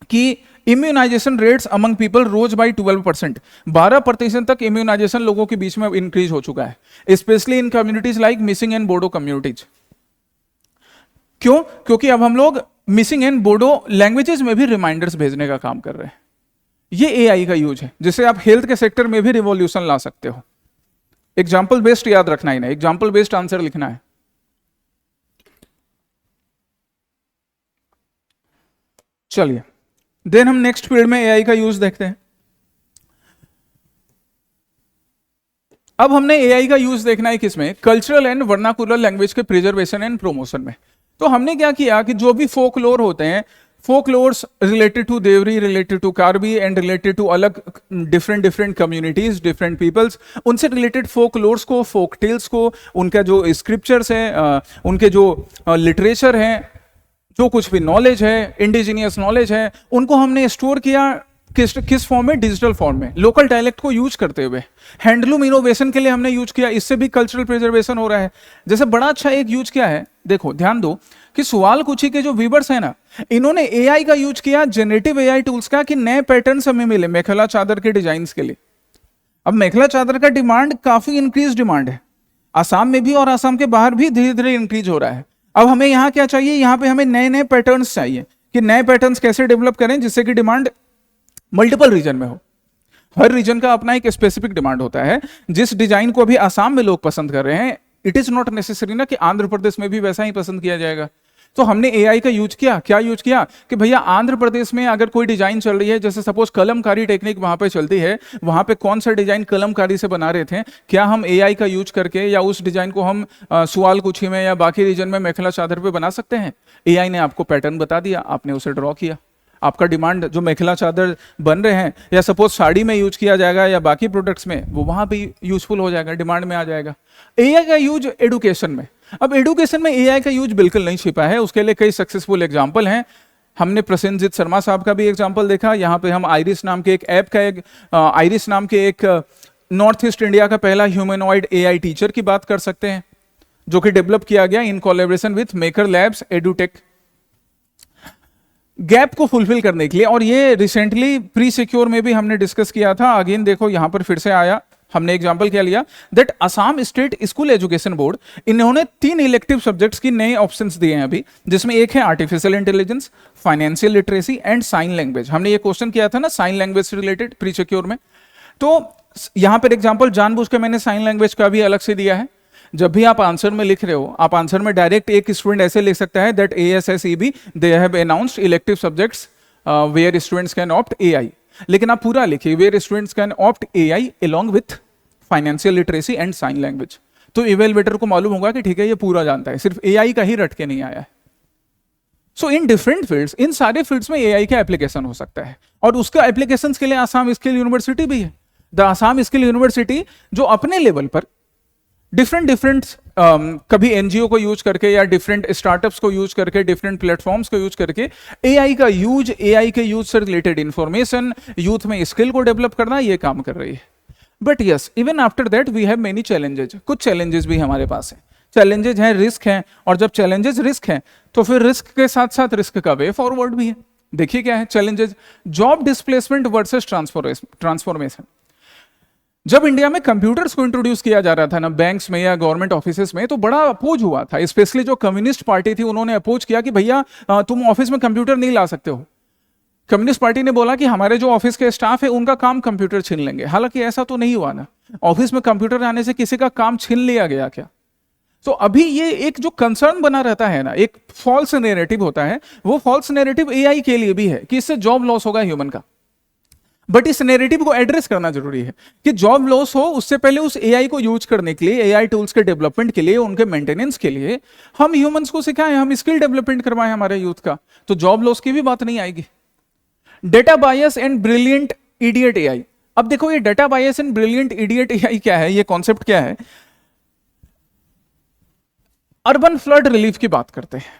कि immunisation rates among people rose by 12%, 12% तक इम्यूनाइजेशन लोगों के बीच में इंक्रीज हो चुका है, specially in communities like missing and Bodo communities. क्यों? क्योंकि अब हम लोग मिसिंग एंड बोडो लैंग्वेजेस में भी रिमाइंडर्स भेजने का काम कर रहे हैं। ये एआई का यूज है, जिससे आप हेल्थ के सेक्टर में भी रिवॉल्यूशन ला सकते हो। एग्जाम्पल बेस्ड याद रखना ही ना, एग्जाम्पल बेस्ड आंसर लिखना है। चलिए, देन हम नेक्स्ट फील्ड में एआई का यूज देखते हैं। अब हमने एआई का यूज देखना है किसमें? कल्चरल एंड वर्नाकुलर लैंग्वेज के प्रिजर्वेशन एंड प्रमोशन में। तो हमने क्या किया कि जो भी फोकलोर होते हैं, folklores related to Deori, related to Karbi and related to अलग डिफरेंट कम्युनिटीज, डिफरेंट पीपल्स, उनसे रिलेटेड फोकलोर्स को, फोक टेल्स को, उनका जो स्क्रिप्चर्स है, उनके जो लिटरेचर है, जो कुछ भी नॉलेज है, इंडिजीनियस नॉलेज है, उनको हमने स्टोर किया किस फॉर्म में? डिजिटल फॉर्म में, लोकल डायलेक्ट को यूज करते हुए। हैंडलूम इनोवेशन के लिए हमने यूज किया, इससे भी कल्चरल प्रिजर्वेशन हो रहा है। जैसे बड़ा अच्छा एक यूज क्या है, देखो ध्यान दो कि सवालकुची के जो व्यूअर्स हैं ना, इन्होंने एआई का यूज किया, जनरेटिव एआई टूल्स का, कि नए पैटर्न्स हमें मिले मेखला चादर के डिजाइन के लिए। अब मेखला चादर का डिमांड काफी इंक्रीज डिमांड है, आसाम में भी और आसाम के बाहर भी धीरे धीरे इंक्रीज हो रहा है। अब हमें यहाँ क्या चाहिए? यहाँ पे हमें नए नए पैटर्न्स चाहिए कि नए पैटर्न्स कैसे डेवलप करें जिससे कि डिमांड मल्टीपल रीजन में हो। हर रीजन का अपना एक स्पेसिफिक डिमांड होता है। जिस डिजाइन को अभी आसाम में लोग पसंद कर रहे हैं, इट इज नॉट नेसेसरी ना कि आंध्र प्रदेश में भी वैसा ही पसंद किया जाएगा। तो हमने एआई का यूज किया, क्या यूज किया कि भैया आंध्र प्रदेश में अगर कोई डिजाइन चल रही है, जैसे सपोज कलमकारी टेक्निक वहां पे चलती है, वहां पे कौन सा डिजाइन कलमकारी से बना रहे थे, क्या हम एआई का यूज करके या उस डिजाइन को हम सुआलकुची में या बाकी रीजन में मेखला चादर पे बना सकते हैं? एआई ने आपको पैटर्न बता दिया, आपने उसे ड्रॉ किया, आपका डिमांड जो मेखला चादर बन रहे हैं, या सपोज साड़ी में यूज किया जाएगा या बाकी प्रोडक्ट्स में, वो वहां भी यूजफुल हो जाएगा, डिमांड में आ जाएगा। एआई का यूज एडुकेशन में, अब एडुकेशन में एआई का यूज बिल्कुल नहीं छिपा है, उसके लिए कई सक्सेसफुल एग्जांपल हैं। हमने प्रसेनजीत शर्मा साहब का भी एग्जांपल देखा। यहाँ पे हम आइरिस नाम के एक ऐप का आइरिस नाम के एक नॉर्थ ईस्ट इंडिया का पहला ह्यूमनॉइड एआई टीचर की बात कर सकते हैं, जो कि डेवलप किया गया in collaboration with maker labs edutech, gap को फुलफिल करने के लिए। और ये रिसेंटली प्री सिक्योर में भी हमने डिस्कस किया था। अगेन देखो यहाँ पर फिर से आया, हमने एग्जांपल क्या लिया, that Assam state school education board, इन्होंने 3 इलेक्टिव सब्जेक्ट्स की नए ऑप्शंस दिए हैं अभी, जिसमें एक है artificial intelligence, financial literacy and sign language. हमने ये क्वेश्चन किया था ना साइन लैंग्वेज से रिलेटेड प्री सिक्योर में। तो यहां पर एग्जांपल जानबूझ के मैंने साइन लैंग्वेज का भी अलग से दिया है। जब भी आप आंसर में लिख रहे हो, आप आंसर में डायरेक्ट एक स्टूडेंट ऐसे लिख सकता है that ASSEB they have announced elective subjects where students can opt AI, लेकिन आप पूरा लिखिए where students can opt AI along with financial literacy and sign language. तो इवेलुएटर को मालूम होगा कि ठीक है ये पूरा जानता है, सिर्फ एआई का ही रट के नहीं आया है। सो इन डिफरेंट फील्ड्स, इन सारे फील्ड्स में एआई का एप्लीकेशन हो सकता है, और उसका एप्लीकेशंस के लिए आसाम स्किल यूनिवर्सिटी भी है। द आसाम स्किल यूनिवर्सिटी जो अपने लेवल पर डिफरेंट कभी एनजीओ को यूज करके या डिफरेंट स्टार्टअप्स को यूज करके, डिफरेंट प्लेटफॉर्म्स को यूज करके एआई का यूज, एआई के यूज से रिलेटेड इंफॉर्मेशन, यूथ में स्किल को डेवलप करना, ये काम कर रही है। But yes, even after that we have many challenges, कुछ चैलेंजेस भी हमारे पास हैं। चैलेंजेस हैं, रिस्क हैं, और जब चैलेंजेस रिस्क हैं तो फिर रिस्क के साथ साथ रिस्क का वे फॉरवर्ड भी है। देखिए क्या है challenges, job displacement versus transformation. जब इंडिया में कंप्यूटर्स को इंट्रोड्यूस किया जा रहा था ना बैंक्स में या गवर्नमेंट ऑफिसेस में, तो बड़ा अपोज हुआ था, स्पेशली जो कम्युनिस्ट पार्टी थी उन्होंने अपोज किया कि भैया तुम ऑफिस में कंप्यूटर नहीं ला सकते हो। कम्युनिस्ट पार्टी ने बोला कि हमारे जो ऑफिस के स्टाफ है उनका काम कंप्यूटर छीन लेंगे। हालांकि ऐसा तो नहीं हुआ ना, ऑफिस में कंप्यूटर आने से किसी का काम छीन लिया गया क्या? तो अभी ये एक जो कंसर्न बना रहता है ना, एक फॉल्स नैरेटिव होता है, वो फॉल्स नैरेटिव एआई के लिए भी है कि इससे जॉब लॉस होगा ह्यूमन का। बट इस नैरेटिव को एड्रेस करना जरूरी है कि जॉब लॉस हो उससे पहले उस एआई को यूज करने के लिए, एआई टूल्स के डेवलपमेंट के लिए, उनके मेंटेनेंस के लिए हम ह्यूमंस को सिखाएं, हम स्किल डेवलपमेंट करवाएं हमारे यूथ का, तो जॉब लॉस की भी बात नहीं आएगी। Data bias and brilliant idiot AI. अब देखो ये data bias and brilliant idiot AI क्या है, ये कॉन्सेप्ट क्या है। अर्बन फ्लड रिलीफ की बात करते हैं,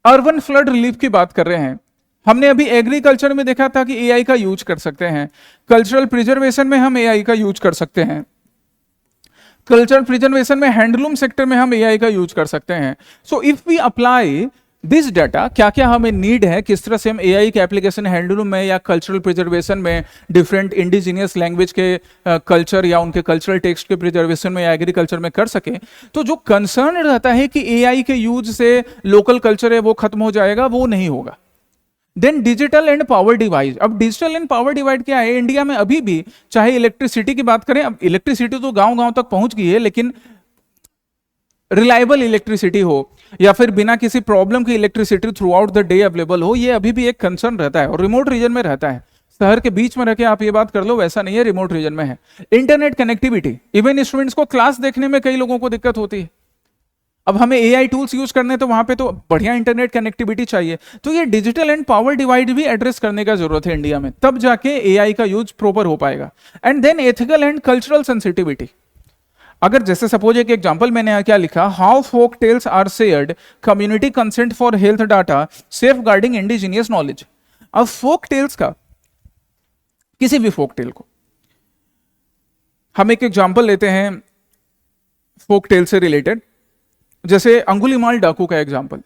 अर्बन फ्लड रिलीफ की बात कर रहे हैं। हमने अभी एग्रीकल्चर में देखा था कि एआई का यूज कर सकते हैं, कल्चरल प्रिजर्वेशन में हम एआई का यूज कर सकते हैं, कल्चरल प्रिजर्वेशन में हैंडलूम सेक्टर में हम एआई का यूज कर सकते हैं। So if we apply this data, क्या क्या हमें नीड है, किस तरह से हम एआई के एप्लीकेशन हैंडलूम में या कल्चरल प्रिजर्वेशन में, डिफरेंट इंडिजीनियस लैंग्वेज के कल्चर या उनके कल्चरल टेक्स्ट के प्रिजर्वेशन में या एग्रीकल्चर में कर सके, तो जो कंसर्न रहता है कि एआई के यूज से लोकल कल्चर है वो खत्म हो जाएगा, वो नहीं होगा। Then digital and power divide. अब डिजिटल एंड पावर डिवाइड क्या है, इंडिया में अभी भी चाहे इलेक्ट्रिसिटी की बात करें, अब इलेक्ट्रिसिटी तो गांव गांव तक पहुंच गई है, लेकिन रिलायबल इलेक्ट्रिसिटी हो या फिर बिना किसी प्रॉब्लम की electricity through out the day available हो, ये अभी भी एक कंसर्न रहता है और रिमोट रीजन में रहता है। शहर के बीच में रह के आप ये बात कर लो, वैसा नहीं है, रिमोट रीजन में है। इंटरनेट कनेक्टिविटी, इवन स्टूडेंट्स को क्लास देखने में कई लोगों को दिक्कत होती है। अब हमें एआई टूल्स यूज करने, तो वहां पे तो बढ़िया इंटरनेट कनेक्टिविटी चाहिए। तो ये डिजिटल एंड पावर डिवाइड भी एड्रेस करने का जरूरत है इंडिया में, तब जाके एआई का यूज प्रॉपर हो पाएगा। And then ethical and cultural sensitivity. अगर जैसे सपोज एक एग्जांपल मैंने यहाँ क्या लिखा, how folk tales are shared, community consent for health data, safeguarding indigenous knowledge. अब फोक टेल्स का, किसी भी फोक टेल को हम एक एग्जांपल लेते हैं फोक टेल से रिलेटेड, जैसे अंगुलीमाल डाकू का एग्जांपल,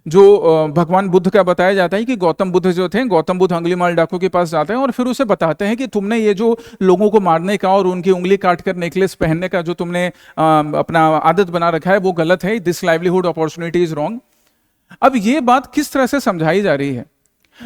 जो भगवान बुद्ध का बताया जाता है कि गौतम बुद्ध जो थे, गौतम बुद्ध अंगुलीमाल डाकू के पास जाते हैं और फिर उसे बताते हैं कि तुमने ये जो लोगों को मारने का और उनकी उंगली काट कर नेकलेस पहनने का जो तुमने अपना आदत बना रखा है वो गलत है, this livelihood opportunity is wrong. अब ये बात किस तरह से समझाई जा रही है।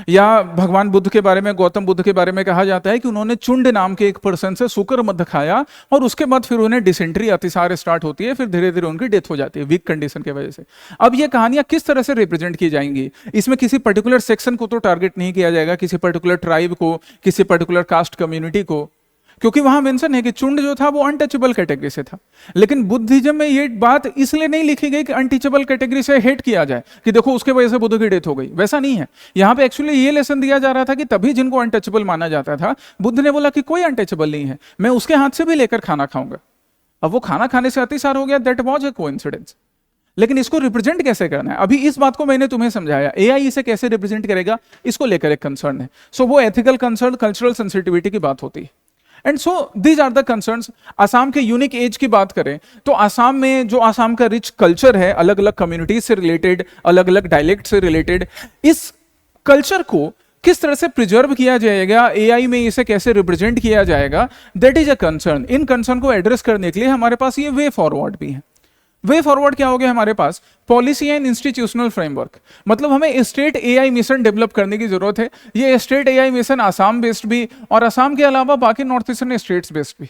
या भगवान बुद्ध के बारे में, गौतम बुद्ध के बारे में कहा जाता है कि उन्होंने चुंड नाम के एक पर्सन से शुक्र मध्य खाया और उसके बाद फिर उन्हें डिसेंट्री, अतिसार स्टार्ट होती है, फिर धीरे धीरे उनकी डेथ हो जाती है वीक कंडीशन की वजह से। अब ये कहानियां किस तरह से रिप्रेजेंट की जाएंगी, इसमें किसी पर्टिकुलर सेक्शन को तो टारगेट नहीं किया जाएगा, किसी पर्टिकुलर ट्राइब को, किसी पर्टिकुलर कास्ट कम्युनिटी को, क्योंकि वहां मेंशन है कि चुंड जो था वो अनटचेबल कैटेगरी से था। लेकिन बुद्धिज्म में ये बात इसलिए नहीं लिखी गई कि अनटचेबल कैटेगरी से हेट किया जाए कि देखो उसके वजह से बुद्ध की डेथ हो गई, वैसा नहीं है। यहां पे एक्चुअली ये लेसन दिया जा रहा था कि तभी जिनको अनटचेबल माना जाता था, बुद्ध ने बोला कि कोई अनटचेबल नहीं है, मैं उसके हाथ से भी लेकर खाना खाऊंगा। अब वो खाना खाने से अतिसार हो गया, दैट वाज अ कोइंसिडेंस। लेकिन इसको रिप्रेजेंट कैसे करना है, अभी इस बात को मैंने तुम्हें समझाया। एआई इसे कैसे रिप्रेजेंट करेगा, इसको लेकर एक कंसर्न है। सो वो एथिकल कंसर्न, कल्चरल सेंसिटिविटी की बात होती है। And so these are the concerns. Assam के यूनिक एज की बात करें तो आसाम में जो आसाम का रिच कल्चर है, अलग अलग कम्युनिटीज से रिलेटेड, अलग अलग डायलेक्ट से रिलेटेड, इस कल्चर को किस तरह से प्रिजर्व किया जाएगा, एआई में इसे कैसे रिप्रेजेंट किया जाएगा, that is a concern. In concern को एड्रेस करने के लिए हमारे पास ये वे फॉरवर्ड भी है। वे फॉरवर्ड क्या हो गया हमारे पास, पॉलिसी एंड इंस्टीट्यूशनल फ्रेमवर्क। मतलब हमें स्टेट एआई मिशन डेवलप करने की जरूरत है। ये state AI mission Assam based भी और आसाम के अलावा बाकी नॉर्थ ईस्टर्न स्टेट्स बेस्ड भी।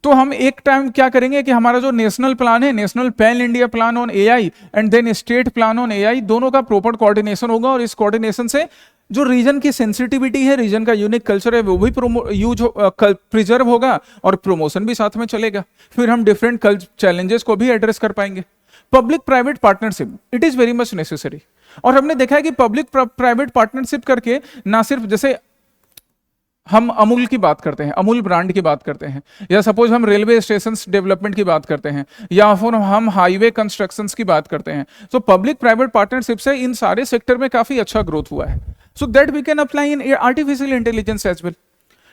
तो हम एक टाइम क्या करेंगे कि हमारा जो नेशनल प्लान है, national pan India plan on AI and then state plan on AI, दोनों का प्रॉपर कोऑर्डिनेशन होगा और इस कोऑर्डिनेशन से जो रीजन की सेंसिटिविटी है, रीजन का यूनिक कल्चर है, वो भी प्रिजर्व होगा और प्रमोशन भी साथ में चलेगा। फिर हम डिफरेंट चैलेंजेस को भी एड्रेस कर पाएंगे। Public private partnership, it is very much necessary. और हमने देखा है कि पब्लिक प्राइवेट पार्टनरशिप करके ना सिर्फ, जैसे हम अमूल की बात करते हैं, अमूल ब्रांड की बात करते हैं, या सपोज हम रेलवे स्टेशन डेवलपमेंट की बात करते हैं, या फिर हम हाईवे कंस्ट्रक्शंस की बात करते हैं, तो पब्लिक प्राइवेट पार्टनरशिप से इन सारे सेक्टर में काफी अच्छा ग्रोथ हुआ है। So that we can apply in artificial intelligence as well.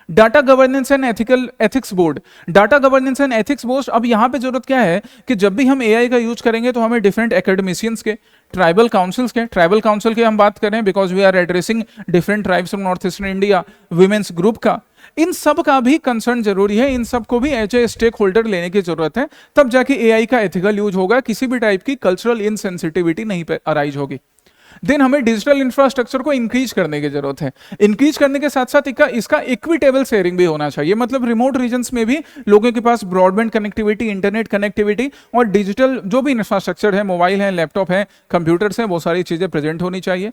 Data governance and ethics board, data governance and ethics board. अब यहां पे जरूरत क्या है कि जब भी हम एआई का यूज करेंगे तो हमें डिफरेंट एकेडमिशियंस के, ट्राइबल काउंसिल्स के, ट्राइबल काउंसिल की हम बात करें because we are addressing different tribes from north eastern India, women's group का, इन सब का भी कंसर्न जरूरी है। इन सब को भी एज ए स्टेक होल्डर लेने की जरूरत है, तब जाके एआई का एथिकल यूज होगा, किसी भी टाइप की कल्चरल इनसेंसिटिविटी नहीं अराइज होगी। देन हमें डिजिटल इंफ्रास्ट्रक्चर को इंक्रीज करने की जरूरत है। इंक्रीज करने के साथ साथ इसका इक्विटेबल शेयरिंग भी होना चाहिए। मतलब रिमोट रीजन्स में भी लोगों के पास ब्रॉडबैंड कनेक्टिविटी, इंटरनेट कनेक्टिविटी और डिजिटल जो भी इंफ्रास्ट्रक्चर है, मोबाइल है, लैपटॉप है, कंप्यूटर्स है, वो सारी चीजें प्रेजेंट होनी चाहिए।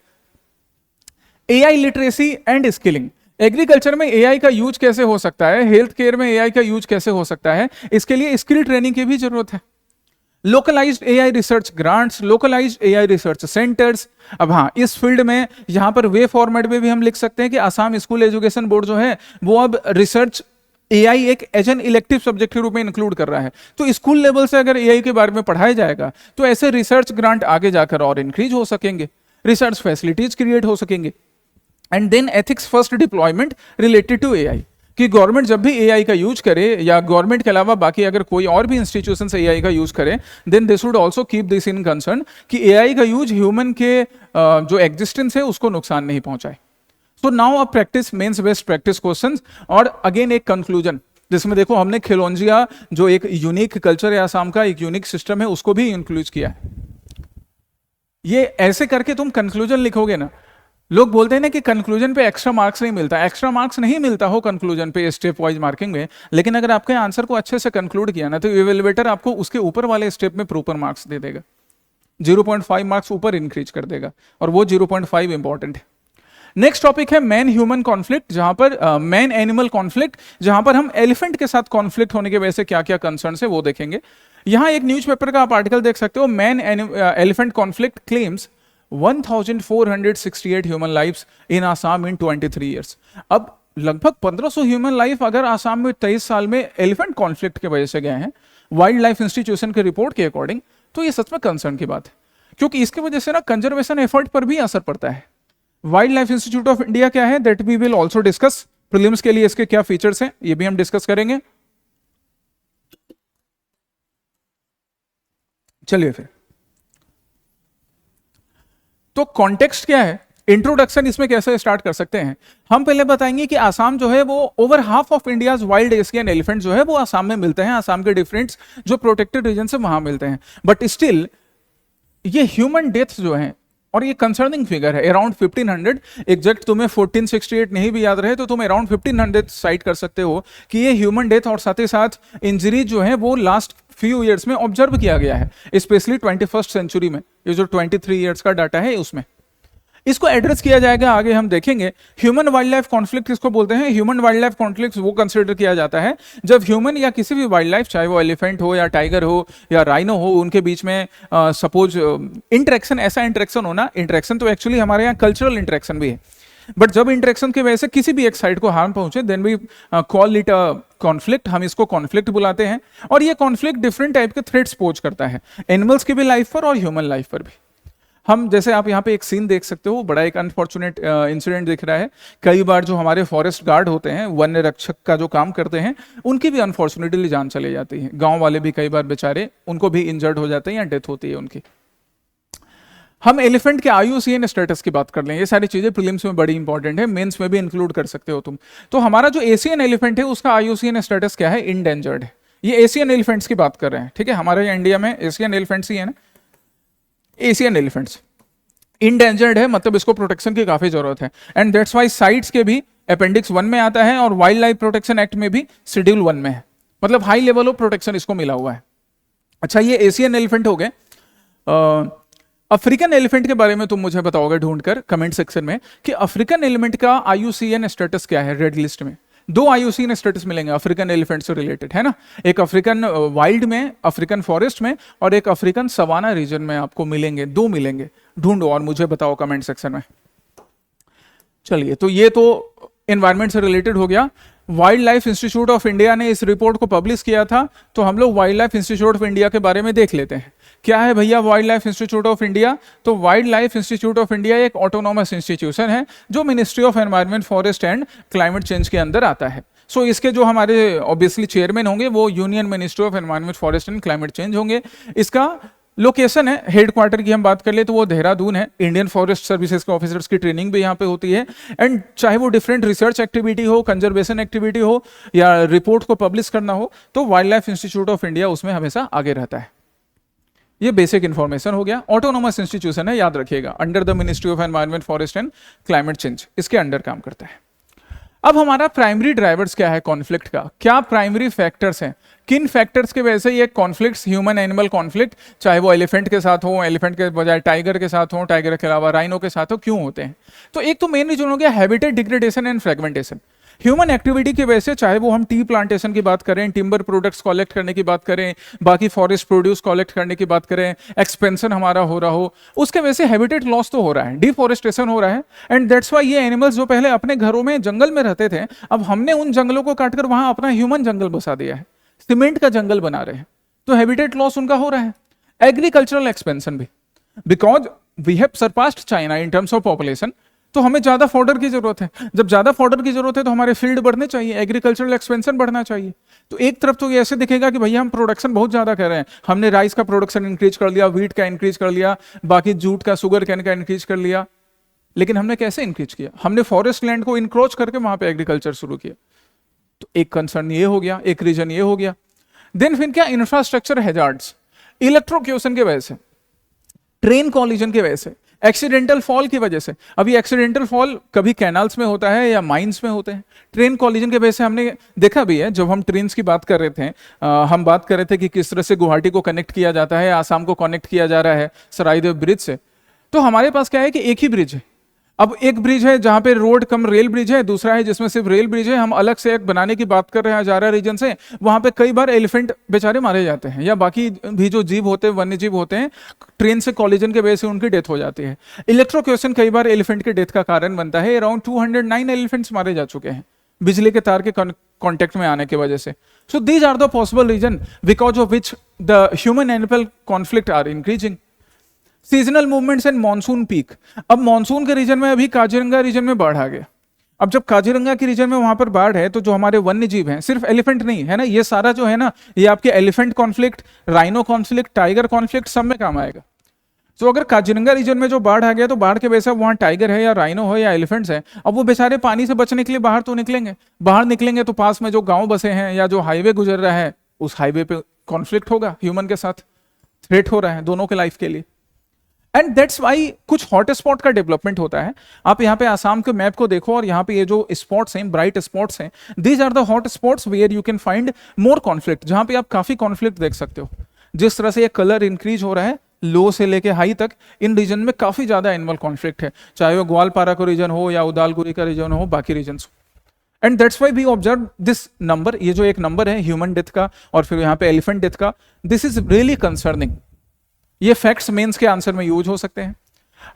AI literacy and skilling, agriculture में एआई का यूज कैसे हो सकता है, हेल्थ केयर में एआई का यूज कैसे हो सकता है, इसके लिए स्किल ट्रेनिंग की भी जरूरत है। Localised AI research grants, localised AI research centres. अब हाँ, इस फील्ड में यहां पर वे फॉर्मेट में भी हम लिख सकते हैं कि आसाम स्कूल एजुकेशन बोर्ड जो है वो अब रिसर्च एआई एक एज एन इलेक्टिव सब्जेक्ट के रूप में इंक्लूड कर रहा है। तो स्कूल लेवल से अगर एआई के बारे में पढ़ाया जाएगा तो ऐसे रिसर्च ग्रांट आगे जाकर और इंक्रीज हो सकेंगे, रिसर्च फैसिलिटीज क्रिएट हो सकेंगे। And then ethics first deployment related to AI, कि गवर्नमेंट जब भी एआई का यूज करे या गवर्नमेंट के अलावा बाकी अगर कोई और भी इंस्टीट्यूशन से एआई का यूज करे, then they should also keep this in concern कि एआई का यूज ह्यूमन के जो एग्जिस्टेंस है उसको नुकसान नहीं पहुंचाए। So now a practice mains best practice questions, और अगेन एक कंक्लूजन जिसमें देखो हमने खिलौंजिया जो एक यूनिक कल्चर है आसाम का, एक यूनिक सिस्टम है, उसको भी इंक्लूड किया है। ये ऐसे करके तुम कंक्लूजन लिखोगे ना, लोग बोलते हैं ना कि कंक्लूजन पे एक्स्ट्रा मार्क्स नहीं मिलता, एक्स्ट्रा मार्क्स नहीं मिलता हो कंक्लूजन पे स्टेप वाइज मार्किंग में, लेकिन अगर आपके आंसर को अच्छे से कंक्लूड किया ना तो इवेल्युएटर आपको उसके ऊपर वाले स्टेप में प्रॉपर मार्क्स दे देगा, 0.5 मार्क्स ऊपर इंक्रीज कर देगा, और वो 0.5 इंपॉर्टेंट है। नेक्स्ट टॉपिक है मैन ह्यूमन कॉन्फ्लिक्ट, जहां पर मैन एनिमल कॉन्फ्लिक्ट, जहां पर हम एलिफेंट के साथ कॉन्फ्लिक्ट होने के वजह से क्या क्या कंसर्न है वो देखेंगे। यहां एक न्यूज़पेपर का आप आर्टिकल देख सकते हो, man elephant conflict claims 1468 human lives in Assam in 23 years. अब लगभग 1500 ह्यूमन लाइफ अगर आसाम में 23 साल में एलिफेंट कॉन्फ्लिक्ट की वजह से गए हैं वाइल्ड लाइफ इंस्टीट्यूशन की रिपोर्ट के अकॉर्डिंग, तो ये सच में कंसर्न की बात है, क्योंकि इसके वजह से ना कंजर्वेशन एफर्ट पर भी असर पड़ता है। Wildlife institute of India क्या है, that we will also discuss. Prelims के लिए इसके क्या फीचर्स हैं ये भी हम डिस्कस करेंगे। चलिए फिर, तो कॉन्टेक्स्ट क्या है, इंट्रोडक्शन इसमें कैसे स्टार्ट कर सकते हैं। हम पहले बताएंगे कि आसाम जो है वो over half of India's wild Asian elephant जो है वो आसाम में मिलते हैं, आसाम के डिफरेंट जो प्रोटेक्टेड रीजन से वहां मिलते हैं। बट स्टिल ये ह्यूमन डेथ जो है, और ये कंसर्निंग फिगर है, अराउंड 1500, एग्जैक्ट तुम्हें 1468 नहीं भी याद रहे तो तुम अराउंड 1500 साइट कर सकते हो कि ये ह्यूमन डेथ और साथ ही साथ इंजरी जो है वो लास्ट फ्यू ईयर्स में ऑब्जर्व किया गया है, स्पेशली 21st सेंचुरी में। ये जो 23 ईयर्स का डाटा है उसमें इसको एड्रेस किया जाएगा, आगे हम देखेंगे। ह्यूमन वाइल्ड लाइफ कॉन्फ्लिक्ट किसको बोलते हैं, ह्यूमन वाइल्ड लाइफ कॉन्फ्लिक्ट वो कंसिडर किया जाता है जब ह्यूमन या किसी भी वाइल्ड लाइफ, चाहे वो एलिफेंट हो या टाइगर हो या राइनो हो, उनके बीच में सपोज इंटरेक्शन, ऐसा इंटरेक्शन होना, इंटरेक्शन तो एक्चुअली हमारे यहाँ कल्चरल इंटरेक्शन भी है, बट जब इंटरेक्शन की वजह से किसी भी एक साइड को हार्म पहुंचे, then we call it a conflict, हम इसको कॉन्फ्लिक्ट बुलाते हैं। और ये कॉन्फ्लिक्ट डिफरेंट टाइप के थ्रेट्स पोज करता है, एनिमल्स की भी लाइफ पर और ह्यूमन लाइफ पर भी। हम जैसे आप यहाँ पे एक सीन देख सकते हो, बड़ा एक अनफॉर्चुनेट इंसिडेंट दिख रहा है। कई बार जो हमारे फॉरेस्ट गार्ड होते हैं, वन्य रक्षक का जो काम करते हैं, उनकी भी अनफॉर्चुनेटली जान चली जाती है। गांव वाले भी कई बार बेचारे, उनको भी इंजर्ड हो जाते हैं या डेथ होती है उनकी। हम एलिफेंट के IUCN स्टेटस की बात कर लें, ये सारी चीजें प्रीलिम्स में बड़ी इंपॉर्टेंट है, मेंस में भी इंक्लूड कर सकते हो तुम। तो हमारा जो एशियन एलिफेंट है उसका IUCN स्टेटस क्या है, इंडेंजर्ड है। ये एशियन एलिफेंट्स की बात कर रहे हैं, ठीक है, हमारे यहाँ इंडिया में एशियन एलिफेंट्स ही है ना, एशियन एलिफेंट्स इंडेंजर्ड है, मतलब इसको प्रोटेक्शन की काफी जरूरत है। एंड दैट्स वाई साइट्स के भी अपेंडिक्स 1 में आता है और वाइल्ड लाइफ प्रोटेक्शन एक्ट में भी शेड्यूल 1 में है, मतलब हाई लेवल ऑफ प्रोटेक्शन इसको मिला हुआ है। अच्छा, ये एशियन एलिफेंट हो गए। अफ्रीकन एलिफेंट के बारे में तुम मुझे बताओगे ढूंढकर कमेंट सेक्शन में कि अफ्रीकन एलिफेंट का IUCN स्टेटस क्या है। रेड लिस्ट में 2 IUCN स्टेटस मिलेंगे अफ्रीकन एलिफेंट से रिलेटेड, है ना, एक अफ्रीकन वाइल्ड में, अफ्रीकन फॉरेस्ट में, और एक अफ्रीकन सवाना रीजन में आपको मिलेंगे, 2 मिलेंगे। ढूंढो और मुझे बताओ कमेंट सेक्शन में। चलिए, तो ये तो एनवायरमेंट से रिलेटेड हो गया। Wild life institute of India ने इस रिपोर्ट को पब्लिश किया था, तो हम लोग wildlife institute of India के बारे में देख लेते हैं। क्या है भैया wildlife institute of India? तो wildlife institute of India एक ऑटोनॉमस इंस्टीट्यूशन है जो ministry of environment, forest and climate change के अंदर आता है। सो इसके जो हमारे ऑब्वियसली चेयरमैन होंगे वो union ministry of environment, forest and climate change होंगे। इसका लोकेशन है, हेडक्वार्टर की हम बात कर ले तो वो देहरादून है। इंडियन फॉरेस्ट सर्विसेज के ऑफिसर्स की ट्रेनिंग भी यहाँ पे होती है। एंड चाहे वो डिफरेंट रिसर्च एक्टिविटी हो, कंजर्वेशन एक्टिविटी हो या रिपोर्ट को पब्लिश करना हो, तो wildlife institute of India उसमें हमेशा आगे रहता है। ये बेसिक इंफॉर्मेशन हो गया। ऑटोनोमस इंस्टीट्यूशन है, याद रखिएगा, under the ministry of environment, forest and climate change, इसके अंडर काम करता है। अब हमारा प्राइमरी ड्राइवर्स क्या है कॉन्फ्लिक्ट का, क्या प्राइमरी फैक्टर्स हैं, किन फैक्टर्स की वजह से ये कॉन्फ्लिक्ट्स, ह्यूमन एनिमल कॉन्फ्लिक्ट, चाहे वो एलिफेंट के साथ हो, एलिफेंट के बजाय टाइगर के साथ हो, टाइगर के अलावा राइनो के साथ हो, क्यों होते हैं? तो एक तो मेन रीजन हो गया habitat degradation and fragmentation. Human activity की वजह से, चाहे वो हम टी प्लांटेशन की बात करें, टिम्बर प्रोडक्ट्स कलेक्ट करने की बात करें, बाकी फॉरेस्ट प्रोड्यूस कलेक्ट करने की बात करें, एक्सपेंशन हमारा हो रहा हो, उसके वजह से हैबिटेट लॉस तो हो रहा है, डिफॉरेस्टेशन हो रहा है। एंड दैट्स वाई ये एनिमल्स जो पहले अपने घरों में जंगल में रहते थे, अब हमने उन जंगलों को काटकर वहां अपना ह्यूमन जंगल बसा दिया है, सीमेंट का जंगल बना रहे हैं, तो हैबिटेट लॉस उनका हो रहा है। एग्रीकल्चरल एक्सपेंशन भी, because we have surpassed China in terms of population, तो हमें ज्यादा फॉडर की जरूरत है। जब ज्यादा फॉडर की जरूरत है तो हमारे फील्ड बढ़ने चाहिए, एग्रीकल्चरल एक्सपेंशन बढ़ना चाहिए। तो एक तरफ तो ये ऐसे दिखेगा कि भैया हम प्रोडक्शन बहुत ज्यादा कर रहे हैं, हमने राइस का प्रोडक्शन इंक्रीज कर लिया, व्हीट का इंक्रीज कर लिया, बाकी जूट का, शुगर कैन का इंक्रीज कर लिया, लेकिन हमने कैसे इंक्रीज किया? हमने फॉरेस्ट लैंड को इंक्रोच करके वहां पे एग्रीकल्चर शुरू किया। तो एक कंसर्न ये हो गया, एक रीजन ये हो गया। देन फिर क्या, इंफ्रास्ट्रक्चर हैजार्ड्स, इलेक्ट्रोक्यूशन की वजह से, ट्रेन कॉलिजन की वजह से, एक्सीडेंटल फॉल की वजह से। अभी एक्सीडेंटल फॉल कभी कैनाल्स में होता है या माइंस में होते हैं, ट्रेन कॉलिजन की वजह से हमने देखा भी है। जब हम ट्रेन की बात कर रहे थे, हम बात कर रहे थे कि किस तरह से गुवाहाटी को कनेक्ट किया जाता है, आसाम को कनेक्ट किया जा रहा है सराइदेव ब्रिज से। तो हमारे पास क्या है कि एक ही ब्रिज है। अब एक ब्रिज है जहां पे रोड कम रेल ब्रिज है, दूसरा है जिसमें सिर्फ रेल ब्रिज है। हम अलग से एक बनाने की बात कर रहे हैं हजारा रीजन से, वहां पे कई बार एलिफेंट बेचारे मारे जाते हैं, या बाकी भी जो जीव होते हैं, वन्य जीव होते हैं, ट्रेन से कॉलिजन के वजह से उनकी डेथ हो जाती है। इलेक्ट्रोक्यूशन कई बार एलिफेंट की डेथ का कारण बनता है। अराउंड 209 एलिफेंट्स मारे जा चुके हैं बिजली के तार के कॉन्टेक्ट में आने की वजह से। So these are the possible reason because of which the human animal conflict are increasing. Seasonal movements and monsoon peak. अब मॉनसून के रीजन में अभी काजीरंगा रीजन में बाढ़ आ गया। अब जब काजीरंगा के रीजन में वहां पर बाढ़ है, तो जो हमारे वन्य जीव हैं, सिर्फ एलिफेंट नहीं है ना, ये सारा जो है ना, ये आपके elephant conflict, rhino conflict, tiger conflict, सब में काम आएगा। तो अगर काजीरंगा रीजन में जो बाढ़ आ गया, तो बाढ़ के वजह से वहां टाइगर है या राइनो हो या एलिफेंट्स है, अब वो बेचारे पानी से बचने के लिए बाहर तो निकलेंगे। बाहर निकलेंगे तो पास में जो गांव बसे हैं या जो हाईवे गुजर रहा है, उस हाईवे पे कॉन्फ्लिक्ट होगा ह्यूमन के साथ, थ्रेट हो रहा है दोनों के लाइफ के लिए। एंड दैट्स वाई कुछ हॉटस्पॉट का डेवलपमेंट होता है। आप यहाँ पे आसाम के मैप को देखो, और यहाँ पे ये जो स्पॉट्स हैं, ब्राइट स्पॉट्स हैं, these are the hot spots where you can find more conflict, जहां पे आप काफी कॉन्फ्लिक्ट देख सकते हो। जिस तरह से ये कलर इंक्रीज हो रहा है लो से लेके हाई तक, इन रीजन में काफी ज्यादा एनिमल कॉन्फ्लिक्ट है, चाहे वो ग्वालपारा का रीजन हो या उदालगुरी का रीजन हो, बाकी रीजन हो। And that's why we observe this number, ये जो एक नंबर है ह्यूमन डेथ का और फिर यहाँ पे एलिफेंट डेथ का, दिस इज रियली कंसर्निंग। ये फैक्ट्स मेंस के आंसर में यूज हो सकते हैं।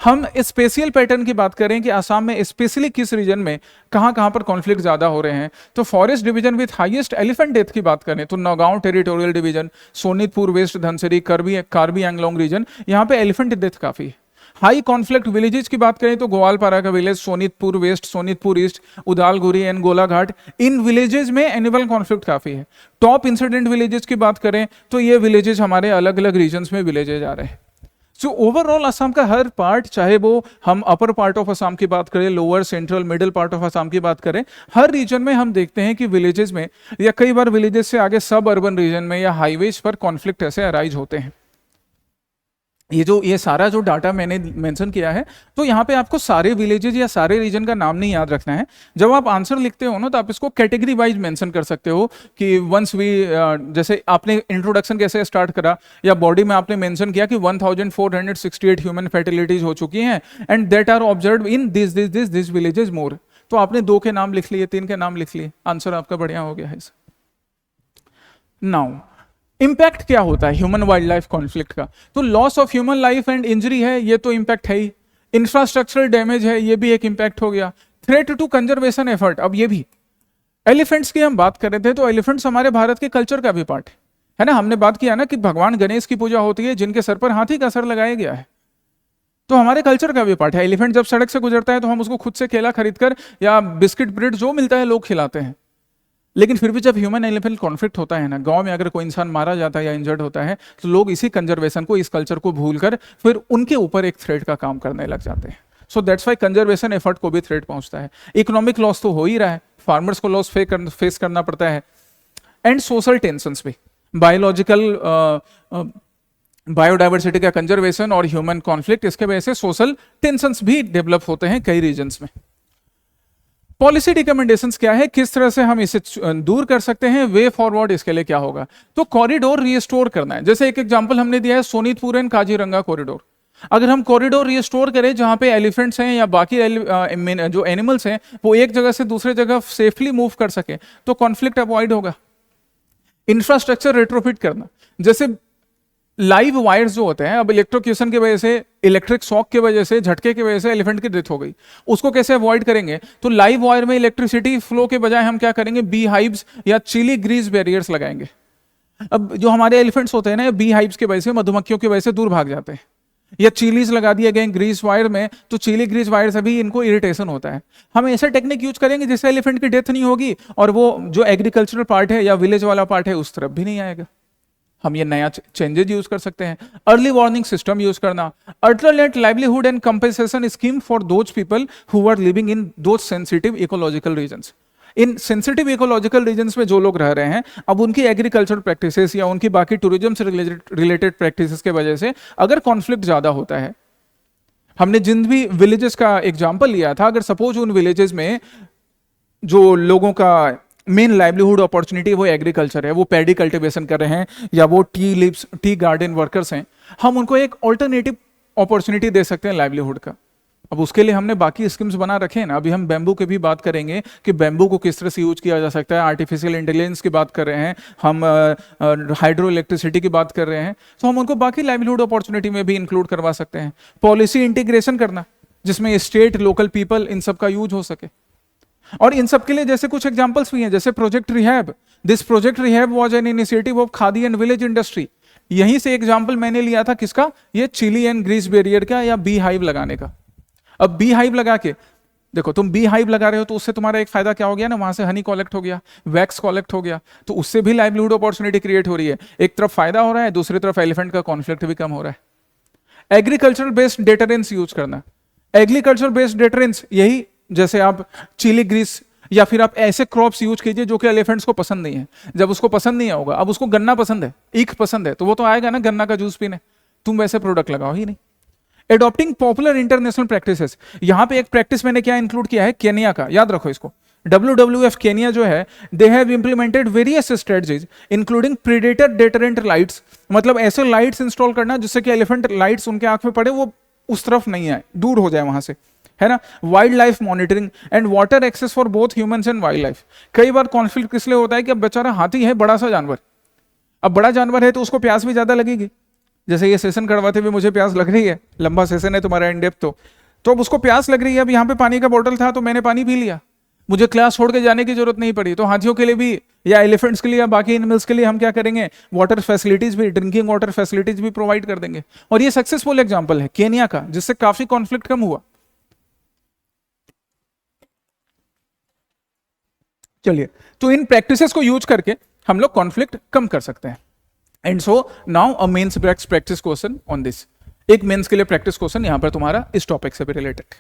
हम स्पेशियल पैटर्न की बात करें कि आसाम में स्पेशली किस रीजन में कहां पर कॉन्फ्लिक्ट ज्यादा हो रहे हैं, तो forest division with highest elephant death की बात करें तो Nagaon territorial division, Sonitpur west, Dhansiri, Karbi Anglong region, यहां पे एलिफेंट डेथ काफी है। हाई कॉन्फ्लिक्ट विलेजेस की बात करें तो ग्वालपारा का village, Sonitpur west, Sonitpur east, Udalguri and Golaghat, इन विलेजेस में एनिमल कॉन्फ्लिक्ट काफी है। टॉप इंसिडेंट विलेजेस की बात करें तो ये विलेजेस हमारे अलग अलग रीजन्स में विलेजेस आ रहे हैं। सो ओवरऑल असम का हर पार्ट, चाहे वो हम अपर पार्ट ऑफ असम की बात करें, lower, central, middle part of Assam की बात करें, हर रीजन में हम देखते हैं कि विलेजेस में या कई बार विलेजेस से आगे सब अर्बन रीजन में या हाईवेज पर कॉन्फ्लिक्ट ऐसे अराइज होते हैं। ये सारा जो डाटा मैंने मेंशन किया है, तो यहाँ पे आपको सारे विलेजेस या सारे रीजन का नाम नहीं याद रखना है। जब आप आंसर लिखते हो ना, तो आप इसको कैटेगरी वाइज मेंशन कर सकते हो कि वंस वी, जैसे आपने इंट्रोडक्शन कैसे स्टार्ट करा या बॉडी में आपने मेंशन किया कि 1468 ह्यूमन फर्टिलिटीज हो चुकी हैं and that are observed in this villages more, तो आपने 2 के नाम लिख लिए, 3 के नाम लिख लिए, आंसर आपका बढ़िया हो गया है। नाउ इंपैक्ट क्या होता है ह्यूमन वाइल्ड लाइफ कॉन्फ्लिक्ट का, तो loss of human life and injury है, ये तो इंपैक्ट है ही। इंफ्रास्ट्रक्चरल डैमेज है, ये भी एक इंपैक्ट हो गया। थ्रेट टू कंजर्वेशन एफर्ट, अब ये भी। एलिफेंट्स की हम बात कर रहे थे, तो एलिफेंट्स हमारे भारत के कल्चर का भी पार्ट है ना। हमने बात किया ना कि भगवान गणेश की पूजा होती है जिनके सर पर हाथी का सर लगाया गया है, तो हमारे कल्चर का भी पार्ट है। एलिफेंट जब सड़क से गुजरता है तो हम उसको खुद से केला खरीदकर या बिस्किट ब्रेड जो मिलता है लोग खिलाते हैं। लेकिन फिर भी जब ह्यूमन एलिफेंट कॉन्फ्लिक्ट होता है ना, गांव में अगर कोई इंसान मारा जाता है या इंजर्ड होता है, तो लोग इसी कंजर्वेशन को, इस कल्चर को भूलकर फिर उनके ऊपर एक थ्रेट का काम करने लग जाते हैं। So that's why conservation effort को भी थ्रेट पहुंचता है। इकोनॉमिक लॉस तो हो ही रहा है, फार्मर्स को लॉस फेस करना पड़ता है, एंड सोशल टेंशंस भी, बायोलॉजिकल बायोडाइवर्सिटी का कंजर्वेशन और ह्यूमन कॉन्फ्लिक्ट, इसके वजह से सोशल टेंशंस भी डेवलप होते हैं कई रीजन्स में। पॉलिसी रिकमेंडेशंस क्या है, किस तरह से हम इसे दूर कर सकते हैं, वे फॉरवर्ड इसके लिए क्या होगा। तो कॉरिडोर रिस्टोर करना है, जैसे एक एग्जांपल हमने दिया है सोनीतपुर एंड काजीरंगा कॉरिडोर। अगर हम कॉरिडोर रिस्टोर करें जहां पे एलिफेंट्स हैं या बाकी जो एनिमल्स हैं वो एक जगह से दूसरे जगह सेफली मूव कर सके, तो कॉन्फ्लिक्ट अवॉइड होगा। इंफ्रास्ट्रक्चर रेट्रोफिट करना, जैसे लाइव वायर्स जो होते हैं, अब इलेक्ट्रोक्यूशन की वजह से, इलेक्ट्रिक शॉक की वजह से, झटके की वजह से एलिफेंट की डेथ हो गई, उसको कैसे अवॉइड करेंगे। तो लाइव वायर में इलेक्ट्रिसिटी फ्लो के बजाय हम क्या करेंगे, बी हाइव्स या चिली ग्रीज बैरियर्स लगाएंगे। अब जो हमारे एलिफेंट्स होते हैं ना, बी हाइव्स की वजह से, मधुमक्खियों की वजह से दूर भाग जाते हैं, या चिलीज लगा दिए गए ग्रीस वायर में, तो चिली ग्रीस वायर से भी इनको इरिटेशन होता है। हम ऐसा टेक्निक यूज करेंगे जिससे एलिफेंट की डेथ नहीं होगी और वो जो एग्रीकल्चरल पार्ट है या विलेज वाला पार्ट है उस तरफ भी नहीं आएगा। हम ये नया चेंजेस यूज कर सकते हैं। अर्ली वार्निंग सिस्टम यूज करना, alternate livelihood and compensation scheme for those people who are living in those sensitive ecological regions. इन सेंसिटिव इकोलॉजिकल रीजन्स में जो लोग रह रहे हैं, अब उनकी एग्रीकल्चर प्रैक्टिसेस या उनकी बाकी टूरिज्म से रिलेटेड प्रैक्टिसेस के वजह से अगर कॉन्फ्लिक्ट ज्यादा होता है, हमने जिन भी विलेजेस का एग्जांपल लिया था, अगर सपोज उन विलेजेस में जो लोगों का मेन लाइवलीहुड अपॉर्चुनिटी वो एग्रीकल्चर है, वो पैडी कल्टीवेशन कर रहे हैं या वो टी गार्डन वर्कर्स हैं, हम उनको एक ऑल्टरनेटिव अपॉर्चुनिटी दे सकते हैं लाइवलीहुड का। अब उसके लिए हमने बाकी स्कीम्स बना रखे हैं ना। अभी हम बैम्बू के भी बात करेंगे कि बैम्बू को किस तरह से यूज किया जा सकता है, आर्टिफिशियल इंटेलिजेंस की बात कर रहे हैं हम, हाइड्रो इलेक्ट्रिसिटी की बात कर रहे हैं, तो हम उनको बाकी लाइवलीहुड अपॉर्चुनिटी में भी इंक्लूड करवा सकते हैं। पॉलिसी इंटीग्रेशन करना जिसमें स्टेट, लोकल पीपल, इन सब का यूज हो सके। और इन सब के लिए जैसे कुछ एग्जांपल्स भी हैं, जैसे project rehab. This project rehab was an initiative of khadi and village industry. यहीं से एग्जांपल मैंने लिया था किसका, ये चिली एंड ग्रीस बैरियर का या बी हाइव लगाने का। अब बी हाइव लगा के देखो, तुम बी हाइव लगा रहे हो तो उससे तुम्हारा एक फायदा क्या हो गया ना, वहां से हनी कलेक्ट हो गया, वैक्स कलेक्ट हो गया, तो उससे भी लाइवलीहुड अपॉर्चुनिटी क्रिएट हो रही है। एक तरफ फायदा हो रहा है, दूसरी तरफ एलिफेंट का कॉन्फ्लिक्ट भी कम हो रहा है। एग्रीकल्चर बेस्ड डेटरेंस यूज करना। एग्रीकल्चर बेस्ड डेटरेंस यही, जैसे आप चिली ग्रीस या फिर आप ऐसे क्रॉप्स यूज कीजिए जो कि एलिफेंट्स को पसंद नहीं है। जब उसको पसंद नहीं होगा, अब उसको गन्ना पसंद है, ईख पसंद है, तो वो तो आएगा ना गन्ना का जूस पीने, तुम वैसे प्रोडक्ट लगाओ ही नहीं। एडॉप्टिंग पॉपुलर इंटरनेशनल प्रैक्टिसेस, यहां पे एक प्रैक्टिस मैंने क्या इंक्लूड किया है, केनिया का, याद रखो इसको। WWF केनिया जो है, they have implemented various strategies including predator deterrent lights, मतलब ऐसे लाइट्स इंस्टॉल करना जिससे कि एलिफेंट लाइट्स उनके आंख में पड़े वो उस तरफ नहीं आए, दूर हो जाए वहां से, है ना। Wildlife monitoring and water access for both humans and wildlife. कई बार कॉन्फ्लिक्ट किस लिए होता है कि अब बेचारा हाथी है, बड़ा सा जानवर, अब बड़ा जानवर है तो उसको प्यास भी ज्यादा लगेगी। जैसे ये सेशन करवाते हुए मुझे प्यास लग रही है, लंबा सेशन है तुम्हारा इन डेप्थ, तो अब उसको प्यास लग रही है। अब यहाँ पे पानी का बोतल था तो मैंने पानी पी लिया, मुझे क्लास छोड़ के जाने की जरूरत नहीं पड़ी। तो हाथियों के लिए भी या एलिफेंट्स के लिए या बाकी एनिमल्स के लिए हम क्या करेंगे, वाटर फैसिलिटीज भी, ड्रिंकिंग वाटर फैसिलिटीज भी प्रोवाइड कर देंगे। और ये सक्सेसफुल एग्जांपल है केनिया का, जिससे काफी कॉन्फ्लिक्ट कम हुआ। चलिए, तो इन प्रैक्टिसेस को यूज करके हम लोग कॉन्फ्लिक्ट कम कर सकते हैं। And so now a mains practice question on this, एक मेंस के लिए प्रैक्टिस क्वेश्चन यहां पर तुम्हारा इस टॉपिक से भी रिलेटेड।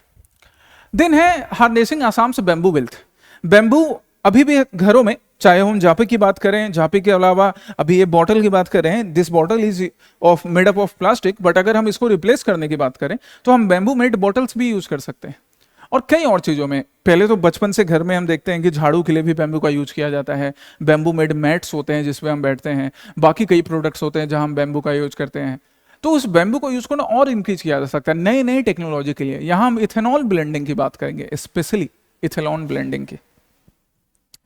देन है हार्नेसिंग आसाम से बैम्बू वेल्थ। बैम्बू अभी भी घरों में, चाहे हम झापे की बात करें, झापे के अलावा अभी ये बॉटल की बात कर रहे हैं, this bottle is of made up of plastic, but अगर हम इसको रिप्लेस करने की बात करें तो हम बैम्बू मेड बॉटल्स भी यूज कर सकते हैं। और कई और चीजों में, पहले तो बचपन से घर में हम देखते हैं कि झाड़ू के लिए भी बैम्बू का यूज किया जाता है, बैम्बू मेड मैट्स होते हैं जिसपे हम बैठते हैं, बाकी कई प्रोडक्ट्स होते हैं जहां हम बैम्बू का यूज करते हैं। तो उस बैम्बू को यूज करना और इंक्रीज किया जा सकता है नई नई टेक्नोलॉजी के लिए। यहां हम इथेनॉल ब्लेंडिंग की बात करेंगे, स्पेशली इथेनॉल ब्लेंडिंग की।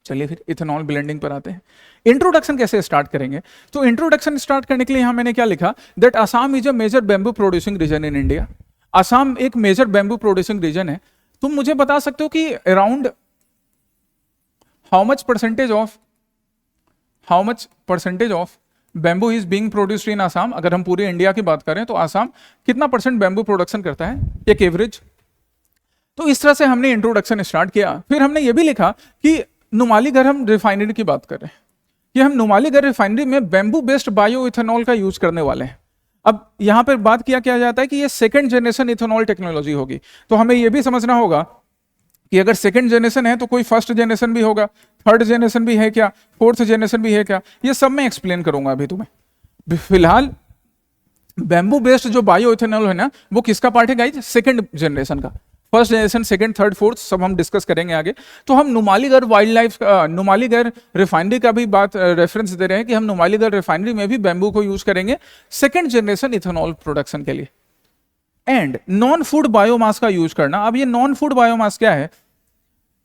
चलिए फिर इथेनॉल ब्लेंडिंग पर आते हैं। इंट्रोडक्शन कैसे स्टार्ट करेंगे, तो इंट्रोडक्शन स्टार्ट करने के लिए यहां मैंने क्या लिखा, that Assam is a major bamboo producing region in India. Assam एक मेजर बैम्बू प्रोड्यूसिंग रीजन है। तुम मुझे बता सकते हो कि around how much percentage of bamboo is being produced in Assam. अगर हम पूरे इंडिया की बात करें तो आसाम कितना परसेंट बैम्बू प्रोडक्शन करता है, एक एवरेज। तो इस तरह से हमने इंट्रोडक्शन स्टार्ट किया। फिर हमने ये भी लिखा कि नुमालीगढ़, हम रिफाइनरी की बात कर रहे हैं कि हम नुमालीगढ़ रिफाइनरी में बैम्बू बेस्ड बायो इथेनॉल का यूज करने वाले हैं। अब यहां पर बात किया जाता है कि ये सेकंड जनरेशन इथेनॉल टेक्नोलॉजी होगी, तो हमें यह भी समझना होगा कि अगर सेकंड जनरेशन है तो कोई फर्स्ट जनरेशन भी होगा, थर्ड जनरेशन भी है क्या, फोर्थ जनरेशन भी है क्या, ये सब मैं एक्सप्लेन करूंगा अभी तुम्हें। फिलहाल बैम्बू बेस्ड जो बायो इथेनॉल है ना, वो किसका पार्ट है गाइज, सेकंड जनरेशन का। First generation, second, third, fourth सब हम डिस्कस करेंगे आगे। तो हम Numaligarh wild life, Numaligarh refinery का भी बात रेफरेंस दे रहे हैं कि हम नुमालीगढ़ रिफाइनरी में भी बैम्बू को यूज करेंगे सेकंड जनरेशन इथेनॉल प्रोडक्शन के लिए। एंड नॉन फूड बायोमास का यूज करना। अब ये नॉन फूड बायोमास क्या है?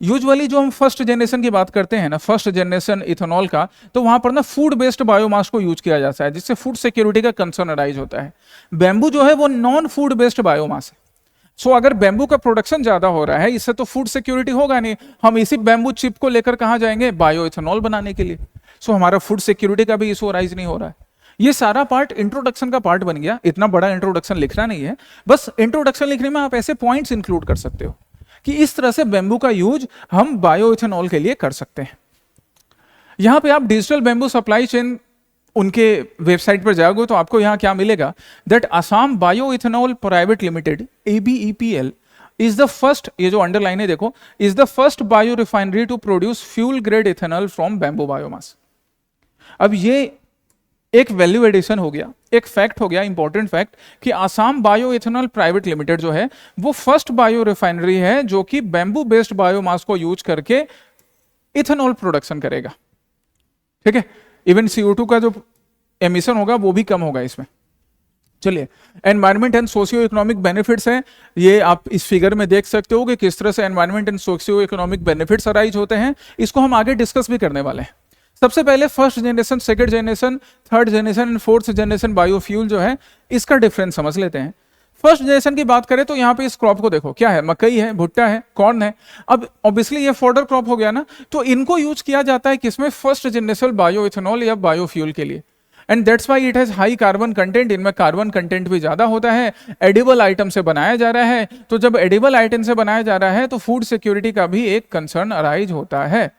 यूजुअली जो हम फर्स्ट जनरेशन की बात करते हैं ना, फर्स्ट जनरेशन इथेनॉल का, तो वहां पर ना फूड बेस्ड बायोमास को यूज किया जाता है, जिससे फूड सिक्योरिटी का कंसर्न अराइज होता है। बैम्बू जो है वो नॉन फूड बेस्ड बायोमास है। सो अगर बैम्बू का प्रोडक्शन ज्यादा हो रहा है, इससे तो फूड सिक्योरिटी होगा नहीं, हम इसी बैम्बू चिप को लेकर कहां जाएंगे? बायो इथेनॉल बनाने के लिए। सो हमारा फूड सिक्योरिटी का भी इशू अराइज नहीं हो रहा है। ये सारा पार्ट इंट्रोडक्शन का पार्ट बन गया। इतना बड़ा इंट्रोडक्शन लिखना नहीं है, बस इंट्रोडक्शन लिखने में आप ऐसे पॉइंट्स इंक्लूड कर सकते हो कि इस तरह से बैम्बू का यूज हम बायो इथेनॉल के लिए कर सकते हैं। यहां पे आप डिजिटल बैम्बू सप्लाई चेन उनके वेबसाइट पर जाओगे तो आपको यहां क्या मिलेगा? That Assam bio ethanol private limited ABEPL is the first, ये जो अंडरलाइन है देखो, is the first bio refinery to produce fuel grade ethanol from bamboo biomass. अब ये एक वैल्यू एडिशन हो गया, एक फैक्ट हो गया, इंपॉर्टेंट फैक्ट, कि Assam bio ethanol private limited जो है वो फर्स्ट बायो रिफाइनरी है जो कि बैम्बू बेस्ड बायोमास को यूज करके इथेनॉल प्रोडक्शन करेगा। ठीक है, इवन CO2 का जो एमिशन होगा वो भी कम होगा इसमें। चलिए, environment and socio economic benefits हैं, ये आप इस फिगर में देख सकते हो कि किस तरह से environment and socio economic benefits arise होते हैं। इसको हम आगे डिस्कस भी करने वाले हैं। सबसे पहले first generation, second generation, third generation and fourth generation biofuel जो है, इसका डिफरेंस समझ लेते हैं। फर्स्ट जनरेशन की बात करें तो यहाँ पे इस क्रॉप को देखो, क्या है? मकई है, भुट्टा है, कॉर्न है। अब ऑब्वियसली ये फॉडर क्रॉप हो गया ना, तो इनको यूज किया जाता है किसमें? फर्स्ट जनरेशन बायो इथेनॉल या बायोफ्यूल के लिए। And that's why it has high carbon content, इनमें कार्बन कंटेंट भी ज्यादा होता है। एडिबल आइटम से बनाया जा रहा है, तो जब एडिबल आइटम से बनाया जा रहा है तो फूड सिक्योरिटी का भी एक कंसर्न अराइज होता है।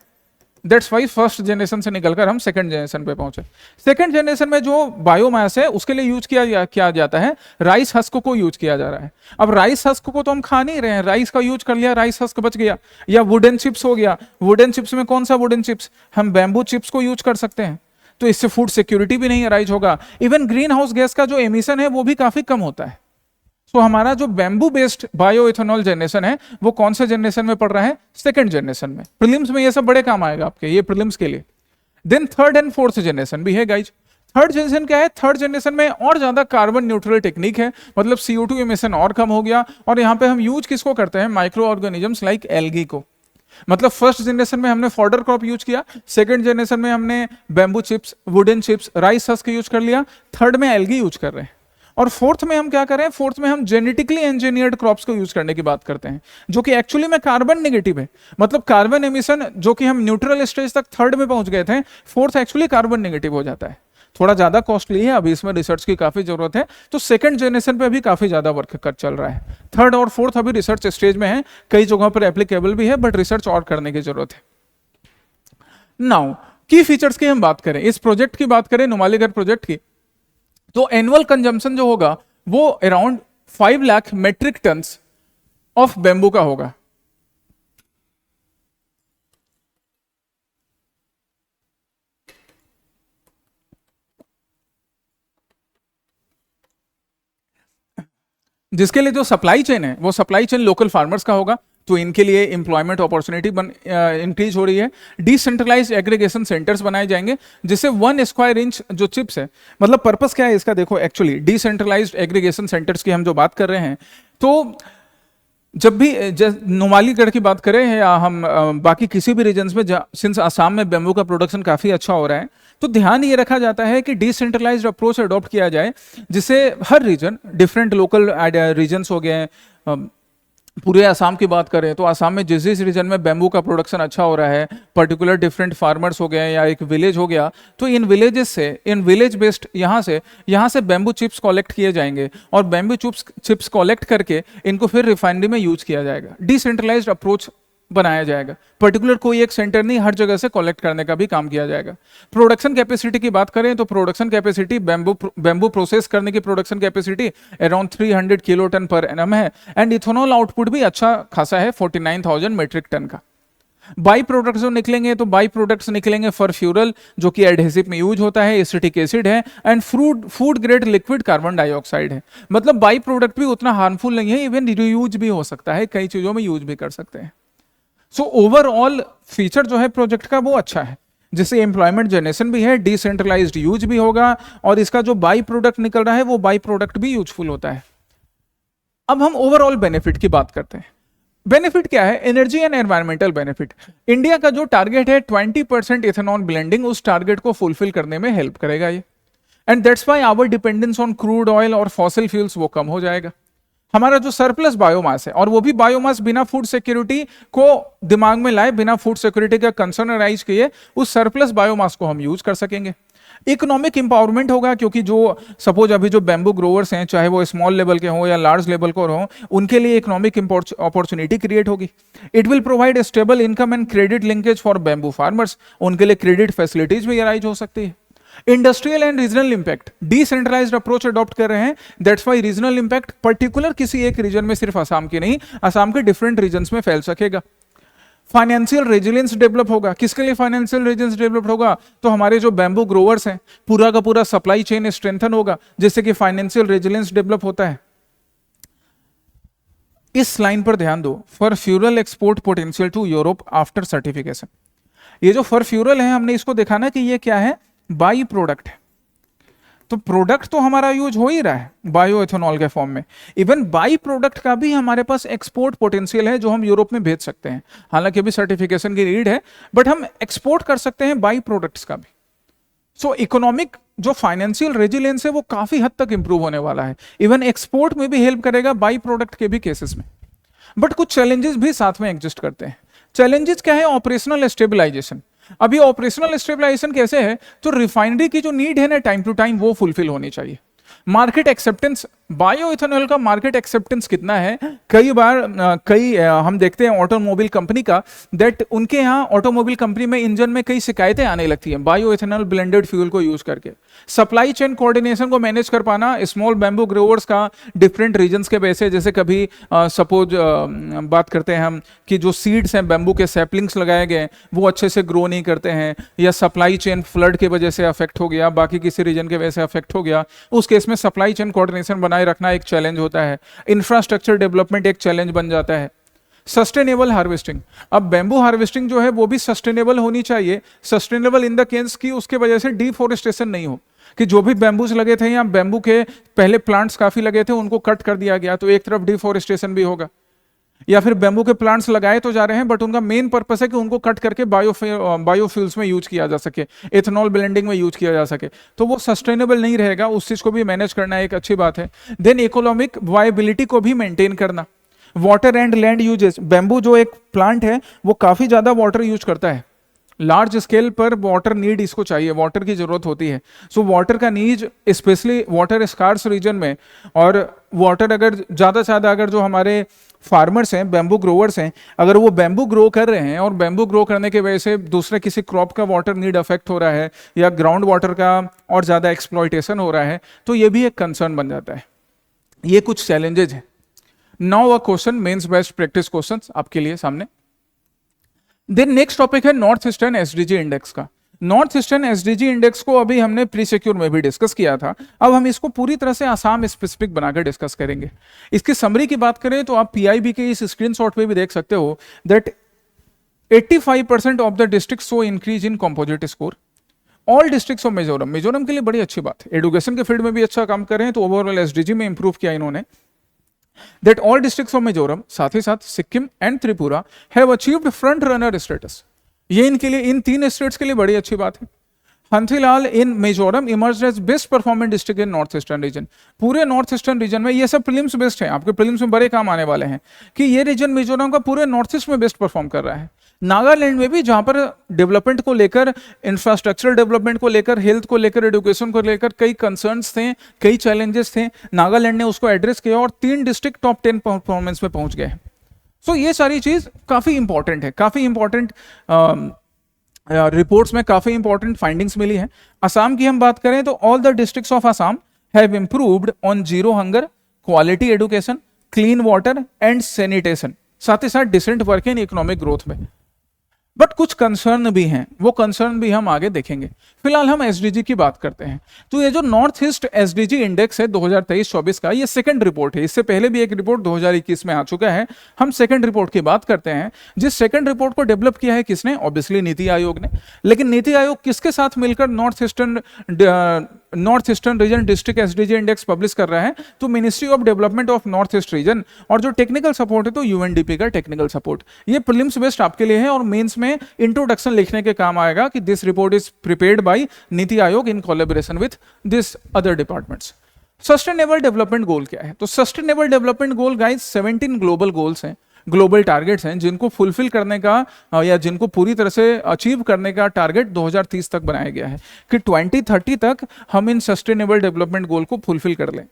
दैट्स वाई फर्स्ट जनरेशन से निकलकर हम सेकंड जनरेशन पे पहुंचे। सेकंड जनरेशन में जो बायोमास है उसके लिए यूज किया जाता है, राइस हस्क को यूज किया जा रहा है। अब राइस हस्क को तो हम खा नहीं रहे हैं, राइस का यूज कर लिया, राइस हस्क बच गया। या वुडन चिप्स हो गया, वुडन चिप्स में कौन सा वुडन चिप्स? हम बैम्बू चिप्स को यूज कर सकते हैं, तो इससे फूड सिक्योरिटी भी नहीं अराइज होगा। इवन ग्रीन हाउस गैस का जो एमिशन है वो भी काफी कम होता है। सो हमारा जो bamboo based bio ethanol generation है वो कौन से जनरेशन में पड़ रहा है? सेकंड जनरेशन में। प्रीलिम्स में ये सब बड़े काम आएगा आपके, ये प्रीलिम्स के लिए। Then third and fourth generation भी है गाइज। थर्ड जनरेशन क्या है? थर्ड जनरेशन में और ज्यादा कार्बन न्यूट्रल टेक्निक है, मतलब CO2 एमिशन और कम हो गया। और यहाँ पे हम यूज किसको करते हैं? माइक्रो ऑर्गेनिजम्स लाइक एल्गी को। मतलब फर्स्ट जनरेशन में हमने फॉडर क्रॉप यूज किया, सेकंड जनरेशन में हमने bamboo chips, wooden chips, rice husk use कर लिया, थर्ड में एल्गी यूज कर रहे हैं। और फोर्थ में हम क्या करें? फोर्थ में हम जेनेटिकली इंजीनियर्ड क्रॉप्स को यूज करने की बात करते हैं, जो कि एक्चुअली में कार्बन नेगेटिव है। मतलब कार्बन एमिशन जो कि हम न्यूट्रल स्टेज तक थर्ड में पहुंच गए थे, फोर्थ एक्चुअली कार्बन नेगेटिव हो जाता है। थोड़ा ज्यादा कॉस्टली है, अभी इसमें रिसर्च की काफी जरूरत है, तो सेकंड जनरेशन पे भी काफी ज्यादा वर्क कर चल रहा है। थर्ड और फोर्थ अभी रिसर्च स्टेज में है, कई जगहों पर एप्लीकेबल भी है, बट रिसर्च और करने की जरूरत है। नाउ की फीचर्स की हम बात करें, इस प्रोजेक्ट की बात करें, नुमालीगढ़ प्रोजेक्ट की, तो एनुअल कंजम्पशन जो होगा वो around 5 lakh metric tons of bamboo का होगा। जिसके लिए जो सप्लाई चेन है वो सप्लाई चेन लोकल फार्मर्स का होगा, तो इनके लिए एम्प्लॉयमेंट अपॉर्चुनिटी इंक्रीज हो रही है। डिसेंट्रलाइज्ड एग्रीगेशन सेंटर्स बनाए जाएंगे, जिससे 1 स्क्वायर इंच जो चिप्स है, मतलब पर्पस क्या है इसका देखो, एक्चुअली डिसेंट्रलाइज्ड एग्रीगेशन सेंटर्स की हम जो बात कर रहे हैं, तो जब भी नुमालीगढ़ की बात करें या हम बाकी किसी भी रीजन्स में, सिंस आसाम में बैम्बू का प्रोडक्शन काफी अच्छा हो रहा है, तो ध्यान ये रखा जाता है कि डिसेंट्रलाइज्ड अप्रोच अडॉप्ट किया जाए, जिससे हर रीजन, डिफरेंट लोकल रीजन्स हो गए, पूरे आसाम की बात करें तो आसाम में जिस जिस रीजन में बैम्बू का प्रोडक्शन अच्छा हो रहा है, पर्टिकुलर डिफरेंट फार्मर्स हो गए या एक विलेज हो गया, तो इन विलेजेस से, इन विलेज बेस्ड यहाँ से बैम्बू चिप्स कलेक्ट किए जाएंगे और बैम्बू चिप्स कलेक्ट करके इनको फिर रिफाइनरी में यूज किया जाएगा। डिसेंट्रलाइज्ड अप्रोच बनाया जाएगा, पर्टिकुलर कोई एक सेंटर नहीं, हर जगह से कलेक्ट करने का भी काम किया जाएगा। प्रोडक्शन कैपेसिटी की बात करें तो प्रोडक्शन कैपेसिटी, बैम्बू प्रोसेस करने की production capacity around 300 kilo ton per annum है, एंड इथेनॉल आउटपुट भी अच्छा खासा है, 49,000 मेट्रिक टन का। बाई प्रोडक्ट्स जो निकलेंगे तो बाई प्रोडक्ट्स निकलेंगे फॉर्फ्यूरल जो कि एडहेसिव में यूज होता है, एसिटिक एसिड है, and food grade liquid carbon dioxide है। मतलब बाई प्रोडक्ट भी उतना हार्मफुल नहीं है, इवन रीयूज भी हो सकता है, कई चीजों में यूज भी कर सकते हैं। सो ओवरऑल फीचर जो है प्रोजेक्ट का वो अच्छा है, जिससे एम्प्लॉयमेंट जनरेशन भी है, डिसेंट्रलाइज्ड यूज भी होगा, और इसका जो बाई प्रोडक्ट निकल रहा है वो बाई प्रोडक्ट भी यूजफुल होता है। अब हम ओवरऑल बेनिफिट की बात करते हैं। बेनिफिट क्या है? Energy and environmental benefit. India का जो टारगेट है 20% इथेनॉल ब्लेंडिंग, उस टारगेट को फुलफिल करने में हेल्प करेगा ये, and that's why our dependence on crude oil और फॉसिल फ्यूल्स वो कम हो जाएगा। हमारा जो सरप्लस बायोमास है, और वो भी बायोमास बिना फूड सिक्योरिटी को दिमाग में लाए, बिना फूड सिक्योरिटी का कंसर्न राइज किए, उस सरप्लस बायोमास को हम यूज कर सकेंगे। इकोनॉमिक इंपावरमेंट होगा, क्योंकि जो सपोज अभी जो बैम्बू ग्रोवर्स हैं, चाहे वो स्मॉल लेवल के हों या लार्ज लेवल को हों, उनके लिए इकोनॉमिक अपॉर्चुनिटी क्रिएट होगी। It will provide stable income and credit linkage for bamboo farmers, उनके लिए क्रेडिट फैसिलिटीज भी अराइज हो सकती है। Industrial and regional impact, decentralised approach adopt कर रहे हैं, that's why regional impact particular किसी एक रीजन में, सिर्फ असम की नहीं, असम के डिफरेंट रीजन्स में फैल सकेगा। फाइनेंशियल रेजिलियंस डेवलप होगा। किसके लिए फाइनेंशियल रेजिलियंस डेवलप होगा? तो हमारे जो बैम्बू ग्रोवर्स हैं, पूरा का पूरा सप्लाई चेन स्ट्रेंथन होगा, जिससे कि फाइनेंशियल रेजिलियंस डेवलप होता है। इस लाइन पर ध्यान दो, for fuel export potential to Europe after certification. ये जो फॉर फ्यूरल है, हमने इसको देखा ना कि ये क्या है, बाई प्रोडक्ट है। तो प्रोडक्ट तो हमारा यूज हो ही रहा है बायो एथेनॉल के फॉर्म में, इवन बाई प्रोडक्ट का भी हमारे पास एक्सपोर्ट पोटेंशियल है, जो हम यूरोप में भेज सकते हैं। हालांकि अभी सर्टिफिकेशन की नीड है, बट हम एक्सपोर्ट कर सकते हैं बाई प्रोडक्ट्स का भी। सो इकोनॉमिक जो फाइनेंशियल रेजिलियंस है वो काफी हद तक इंप्रूव होने वाला है, इवन एक्सपोर्ट में भी हेल्प करेगा बाई प्रोडक्ट के भी केसेस में। बट कुछ चैलेंजेस भी साथ में एग्जिस्ट करते हैं। चैलेंजेस क्या है? Operational stabilisation. अभी ऑपरेशनल स्टेबलाइजेशन कैसे है? तो रिफाइनरी की जो नीड है ना, टाइम टू टाइम वो फुलफिल होनी चाहिए। मार्केट एक्सेप्टेंस, बायो इथेनॉल का मार्केट एक्सेप्टेंस कितना है? कई बार हम देखते हैं ऑटोमोबाइल कंपनी का, दैट उनके यहाँ ऑटोमोबाइल कंपनी में इंजन में कई शिकायतें आने लगती हैं बायो इथेनॉल ब्लेंडेड फ्यूल को यूज करके। सप्लाई चेन कोऑर्डिनेशन को मैनेज कर पाना स्मॉल बैम्बू ग्रोवर्स का डिफरेंट रीजन्स के बेस है, जैसे कभी सपोज बात करते हैं हम कि जो सीड्स हैं बैम्बू के सैपलिंग्स लगाए गए वो अच्छे से ग्रो नहीं करते हैं, या सप्लाई चेन फ्लड की वजह से अफेक्ट हो गया, बाकी किसी रीजन के वजह से अफेक्ट हो गया, उस केस में सप्लाई चेन कोऑर्डिनेशन बनाए रखना एक चैलेंज होता है। इंफ्रास्ट्रक्चर डेवलपमेंट एक चैलेंज बन जाता है। सस्टेनेबल हार्वेस्टिंग, अब बैम्बू हार्वेस्टिंग जो है वो भी सस्टेनेबल होनी चाहिए। सस्टेनेबल इन द केस की उसके वजह से डिफोरेस्टेशन नहीं हो, कि जो भी बैम्बूज लगे थे या बैम्बू के पहले प्लांट्स काफी लगे थे उनको कट कर दिया गया, तो एक तरफ डिफोरेस्टेशन भी होगा। या फिर बैम्बू के प्लांट्स लगाए तो जा रहे हैं, बट उनका मेन पर्पस है कि उनको कट करके बायोफ्यूल्स में यूज किया जा सके, एथेनॉल ब्लेंडिंग में यूज किया जा सके, तो वो सस्टेनेबल नहीं रहेगा। उस चीज को भी मैनेज करना एक अच्छी बात है। देन इकोनॉमिक वायबिलिटी को भी मेंटेन करना। Water and land uses, bamboo जो एक प्लांट है वो काफी ज्यादा वाटर यूज करता है, लार्ज स्केल पर वाटर नीड इसको चाहिए, वाटर की जरूरत होती है। सो वाटर का need specially water scarce region में, और वाटर अगर ज्यादा से ज्यादा अगर जो हमारे फार्मर्स हैं, बैम्बू ग्रोवर्स हैं, अगर वो बैम्बू ग्रो कर रहे हैं और बैम्बू ग्रो करने की वजह से दूसरे किसी क्रॉप का वाटर नीड अफेक्ट हो रहा है, या ग्राउंड वाटर का और ज्यादा एक्सप्लॉइटेशन हो रहा है, तो ये भी एक कंसर्न बन जाता है। ये कुछ चैलेंजेज हैं। Now a question, mains best practice question आपके लिए सामने। देन नेक्स्ट टॉपिक है नॉर्थ ईस्टर्न एसडीजी इंडेक्स का। नॉर्थ ईस्टर्न एसडीजी इंडेक्स को अभी हमने प्री सिक्योर में भी डिस्कस किया था, अब हम इसको पूरी तरह से आसाम स्पेसिफिक बनाकर डिस्कस करेंगे। इसकी समरी की बात करें तो आप पीआईबी के इस स्क्रीनशॉट में भी देख सकते हो that 85% of the district show increase in composite score. All districts of Mizoram, Mizoram के लिए बड़ी अच्छी बात है, एजुकेशन के फील्ड में भी अच्छा काम कर रहे हैं, तो ओवरऑल एसडीजी में इंप्रूव किया इन्होंने। That all districts of Mizoram, साथ ही साथ Sikkim and Tripura have achieved front runner status। ये इनके लिए, इन 3 स्टेट्स के लिए बड़ी अच्छी बात है। Hnahthial in Mizoram emerged as best performant district in north eastern region. पूरे नॉर्थ ईस्टर्न रीजन में, ये सब प्रीलिम्स बेस्ट है, आपके प्रीलिम्स में बड़े काम आने वाले हैं कि ये रीजन मिजोरम का पूरे नॉर्थ ईस्ट में बेस्ट परफॉर्म कर रहा है। नागालैंड में भी, जहां पर डेवलपमेंट को लेकर, इंफ्रास्ट्रक्चरल डेवलपमेंट को लेकर, हेल्थ को लेकर, एजुकेशन को लेकर कई कंसर्न्स थे, कई चैलेंजेस थे, नागालैंड ने उसको एड्रेस किया और 3 डिस्ट्रिक्ट टॉप 10 परफॉर्मेंस में पहुंच गए। सो ये सारी चीज काफी इंपॉर्टेंट है, काफी इंपॉर्टेंट रिपोर्ट्स में काफी इंपॉर्टेंट फाइंडिंग्स मिली है। असम की हम बात करें तो all the districts of Assam have improved on zero hunger, quality education, clean water and sanitation, साथ ही साथ decent work in economic growth में। बट कुछ कंसर्न भी हैं, वो कंसर्न भी हम आगे देखेंगे। फिलहाल हम एसडीजी की बात करते हैं। तो ये जो नॉर्थ ईस्ट एसडीजी इंडेक्स है 2023-24 का, ये सेकंड रिपोर्ट है। इससे पहले भी एक रिपोर्ट 2021 में आ चुका है। हम सेकंड रिपोर्ट की बात करते हैं। जिस सेकंड रिपोर्ट को डेवलप किया है किसने? ऑब्वियसली नीति आयोग ने। लेकिन नीति आयोग किसके साथ मिलकर north eastern reason district SDG index publish कर रहा है? तो ministry of development of north east region. और जो टेक्निकल सपोर्ट है तो यूएनडीपी का टेक्निकल सपोर्ट। ये प्रीलिम्स बेस्ड आपके लिए है और मेंस में इंट्रोडक्शन लिखने के काम आएगा कि this report is prepared by NITI Aayog in collaboration with this other departments. Sustainable development goal क्या है? तो sustainable development goal guys 17 global goals हैं, ग्लोबल टारगेट्स हैं, जिनको फुलफिल करने का या जिनको पूरी तरह से अचीव करने का टारगेट 2030 तक बनाया गया है कि 2030 तक हम इन सस्टेनेबल डेवलपमेंट गोल को फुलफिल कर लें।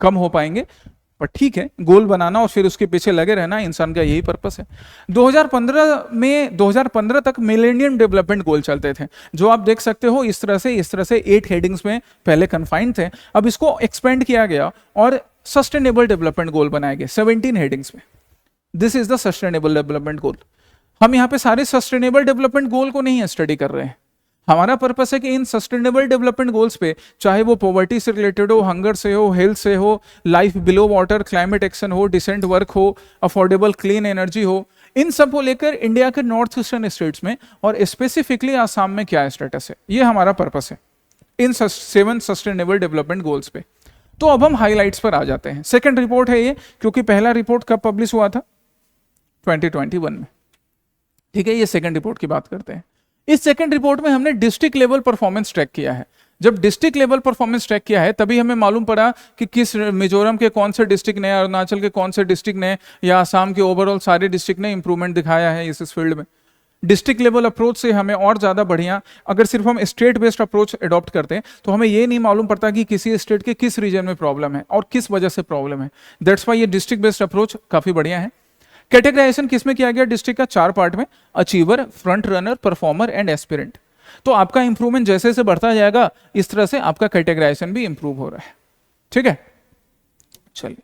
कम हो पाएंगे पर ठीक है, गोल बनाना और फिर उसके पीछे लगे रहना इंसान का यही पर्पस है। 2015 तक मिलेनियम डेवलपमेंट गोल चलते थे, जो आप देख सकते हो इस तरह से 8 हेडिंग्स में पहले कन्फाइंड थे। अब इसको एक्सपेंड किया गया और सस्टेनेबल डेवलपमेंट गोल बनाए गए 17 हेडिंग्स में। This is the sustainable development goal. हम यहाँ पे सारे सस्टेनेबल डेवलपमेंट गोल को नहीं स्टडी कर रहे हैं। हमारा पर्पस है कि इन सस्टेनेबल डेवलपमेंट गोल्स पे, चाहे वो पॉवर्टी से रिलेटेड हो, हंगर से हो, हेल्थ से हो, life below water, climate action हो, डिसेंट वर्क हो, अफोर्डेबल क्लीन एनर्जी हो, इन सब को लेकर इंडिया के नॉर्थ ईस्टर्न स्टेट्स में और स्पेसिफिकली आसाम में क्या स्टेटस है, ये हमारा पर्पस है इन 7 सस्टेनेबल डेवलपमेंट गोल्स पे। तो अब हम हाईलाइट्स पर आ जाते हैं। सेकेंड रिपोर्ट है ये, क्योंकि पहला रिपोर्ट कब पब्लिश हुआ था? 2021 में। ठीक है, ये सेकेंड रिपोर्ट की बात करते हैं। इस सेकंड रिपोर्ट में हमने डिस्ट्रिक्ट लेवल परफॉर्मेंस ट्रैक किया है। जब डिस्ट्रिक्ट लेवल परफॉर्मेंस ट्रैक किया है तभी हमें मालूम पड़ा कि किस मिजोरम के कौन से डिस्ट्रिक्ट ने, अरुणाचल के कौन से डिस्ट्रिक्ट ने, या आसाम के ओवरऑल सारे डिस्ट्रिक्ट ने इंप्रूवमेंट दिखाया है इस फील्ड में। डिस्ट्रिक्ट लेवल अप्रोच से हमें और ज्यादा बढ़िया, अगर सिर्फ हम स्टेट बेस्ड अप्रोच अडॉप्ट करते हैं तो हमें ये नहीं मालूम पड़ता कि किसी स्टेट के किस रीजन में प्रॉब्लम है और किस वजह से प्रॉब्लम है। दैट्स वाई ये डिस्ट्रिक्ट बेस्ड अप्रोच काफी बढ़िया है। कैटेगराइजेशन किसमें किया गया? डिस्ट्रिक्ट का 4 पार्ट में, achiever, front runner, performer and aspirant. तो आपका इंप्रूवमेंट जैसे जैसे बढ़ता जाएगा इस तरह से आपका कैटेगराइजेशन भी इंप्रूव हो रहा है। ठीक है, चलिए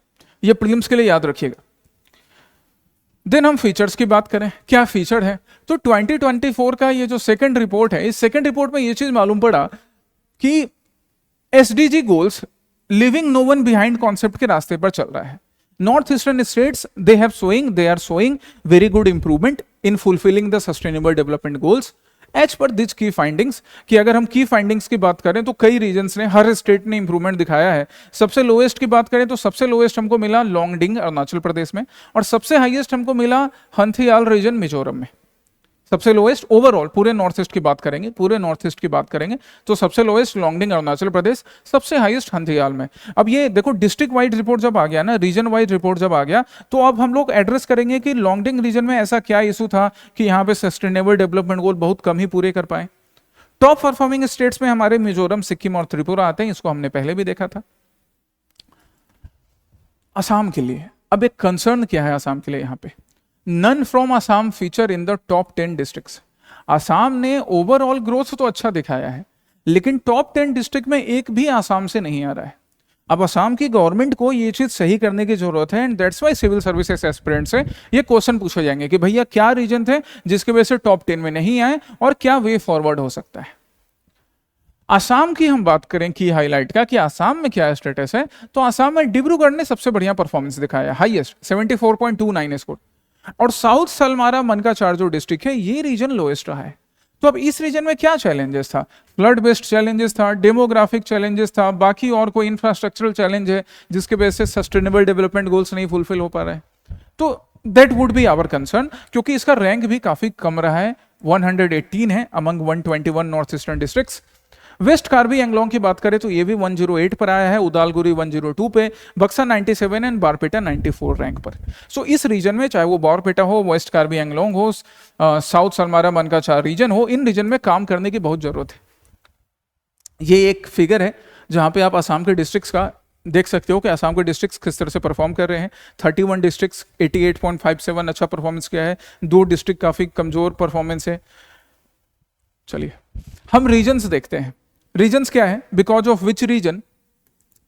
ये प्रीलिम्स के लिए याद रखिएगा। देन हम फीचर्स की बात करें, क्या फीचर है? तो 2024 का ये जो सेकंड रिपोर्ट है, इस सेकंड रिपोर्ट में ये चीज मालूम पड़ा कि SDG goals leaving no one behind concept के रास्ते पर चल रहा है। North Eastern states they are showing very good improvement in fulfilling the sustainable development goals as per these key findings। कि अगर हम की फाइंडिंग्स की बात करें तो कई रीजन्स ने, हर स्टेट ने इंप्रूवमेंट दिखाया है। सबसे लोएस्ट की बात करें तो सबसे लोएस्ट हमको मिला लोंगडिंग अरुणाचल प्रदेश में, और सबसे हाईएस्ट हमको मिला हंथियाल रीजन मिजोरम में। सबसे लोएस्ट ओवरऑल पूरे नॉर्थ ईस्ट की बात करेंगे, पूरे नॉर्थ ईस्ट की बात करेंगे तो सबसे लोएस्ट लोंगडिंग अरुणाचल प्रदेश, सबसे हाईएस्ट हंथियाल में। अब ये देखो डिस्ट्रिक्ट वाइड रिपोर्ट जब आ गया ना, रीजन वाइड रिपोर्ट जब आ गया, तो अब हम लोग एड्रेस करेंगे कि लोंगडिंग रीजन में ऐसा क्या इशू था कि यहाँ पे सस्टेनेबल डेवलपमेंट गोल बहुत कम ही पूरे कर पाए। टॉप परफॉर्मिंग स्टेट्स में हमारे मिजोरम, सिक्किम और त्रिपुरा आते हैं, इसको हमने पहले भी देखा था। असम के लिए अब एक कंसर्न क्या है असम के लिए? यहाँ पे none from Assam feature in the top 10 districts. Assam ने ओवरऑल ग्रोथ तो अच्छा दिखाया है, लेकिन टॉप 10 डिस्ट्रिक्ट में एक भी असम से नहीं आ रहा है। अब असम की गवर्नमेंट को ये चीज सही करने की जरूरत है, and that's why civil services aspirant से ये क्वेश्चन पूछे जाएंगे कि भैया क्या रीजन थे जिसकी वजह से टॉप 10 में नहीं आए और क्या वे फॉरवर्ड हो सकता है। आसाम की हम बात करें की हाईलाइट का कि आसाम में क्या स्टेटस है, तो आसाम में डिब्रूगढ़ ने सबसे बढ़िया परफॉर्मेंस दिखाया, हाईएस्ट 74.29 स्कोर। और साउथ सलमारा मनकाचार जो डिस्ट्रिक्ट है ये रीजन लोएस्ट रहा है। तो अब इस रीजन में क्या चैलेंजेस था? फ्लड बेस्ड चैलेंजेस था, डेमोग्राफिक चैलेंजेस था, बाकी और कोई इंफ्रास्ट्रक्चरल चैलेंज है जिसके वजह से सस्टेनेबल डेवलपमेंट गोल्स नहीं फुलफिल हो पा रहे हैं। तो that would be our concern, क्योंकि इसका रैंक भी काफी कम रहा है, 118 है among 121 north eastern districts. West Karbi Anglong की बात करें तो ये भी 108 पर आया है, उदालगुरी 102 पे, बक्सा 97 एंड बारपेटा 94 रैंक पर। सो इस रीजन में चाहे वो बारपेटा हो, वेस्ट कार्बी एंगलोंग हो, साउथ सलमारा मनकाचार रीजन हो, इन रीजन में काम करने की बहुत जरूरत है। ये एक फिगर है जहां पे आप आसाम के डिस्ट्रिक्ट्स का देख सकते हो कि आसाम के डिस्ट्रिक्ट्स किस तरह से परफॉर्म कर रहे हैं। 31 डिस्ट्रिक्ट्स 88.57 अच्छा परफॉर्मेंस किया है, 2 डिस्ट्रिक्ट काफी कमजोर परफॉर्मेंस है। चलिए हम रीजन्स देखते हैं। रीजन्स क्या है? बिकॉज ऑफ विच रीजन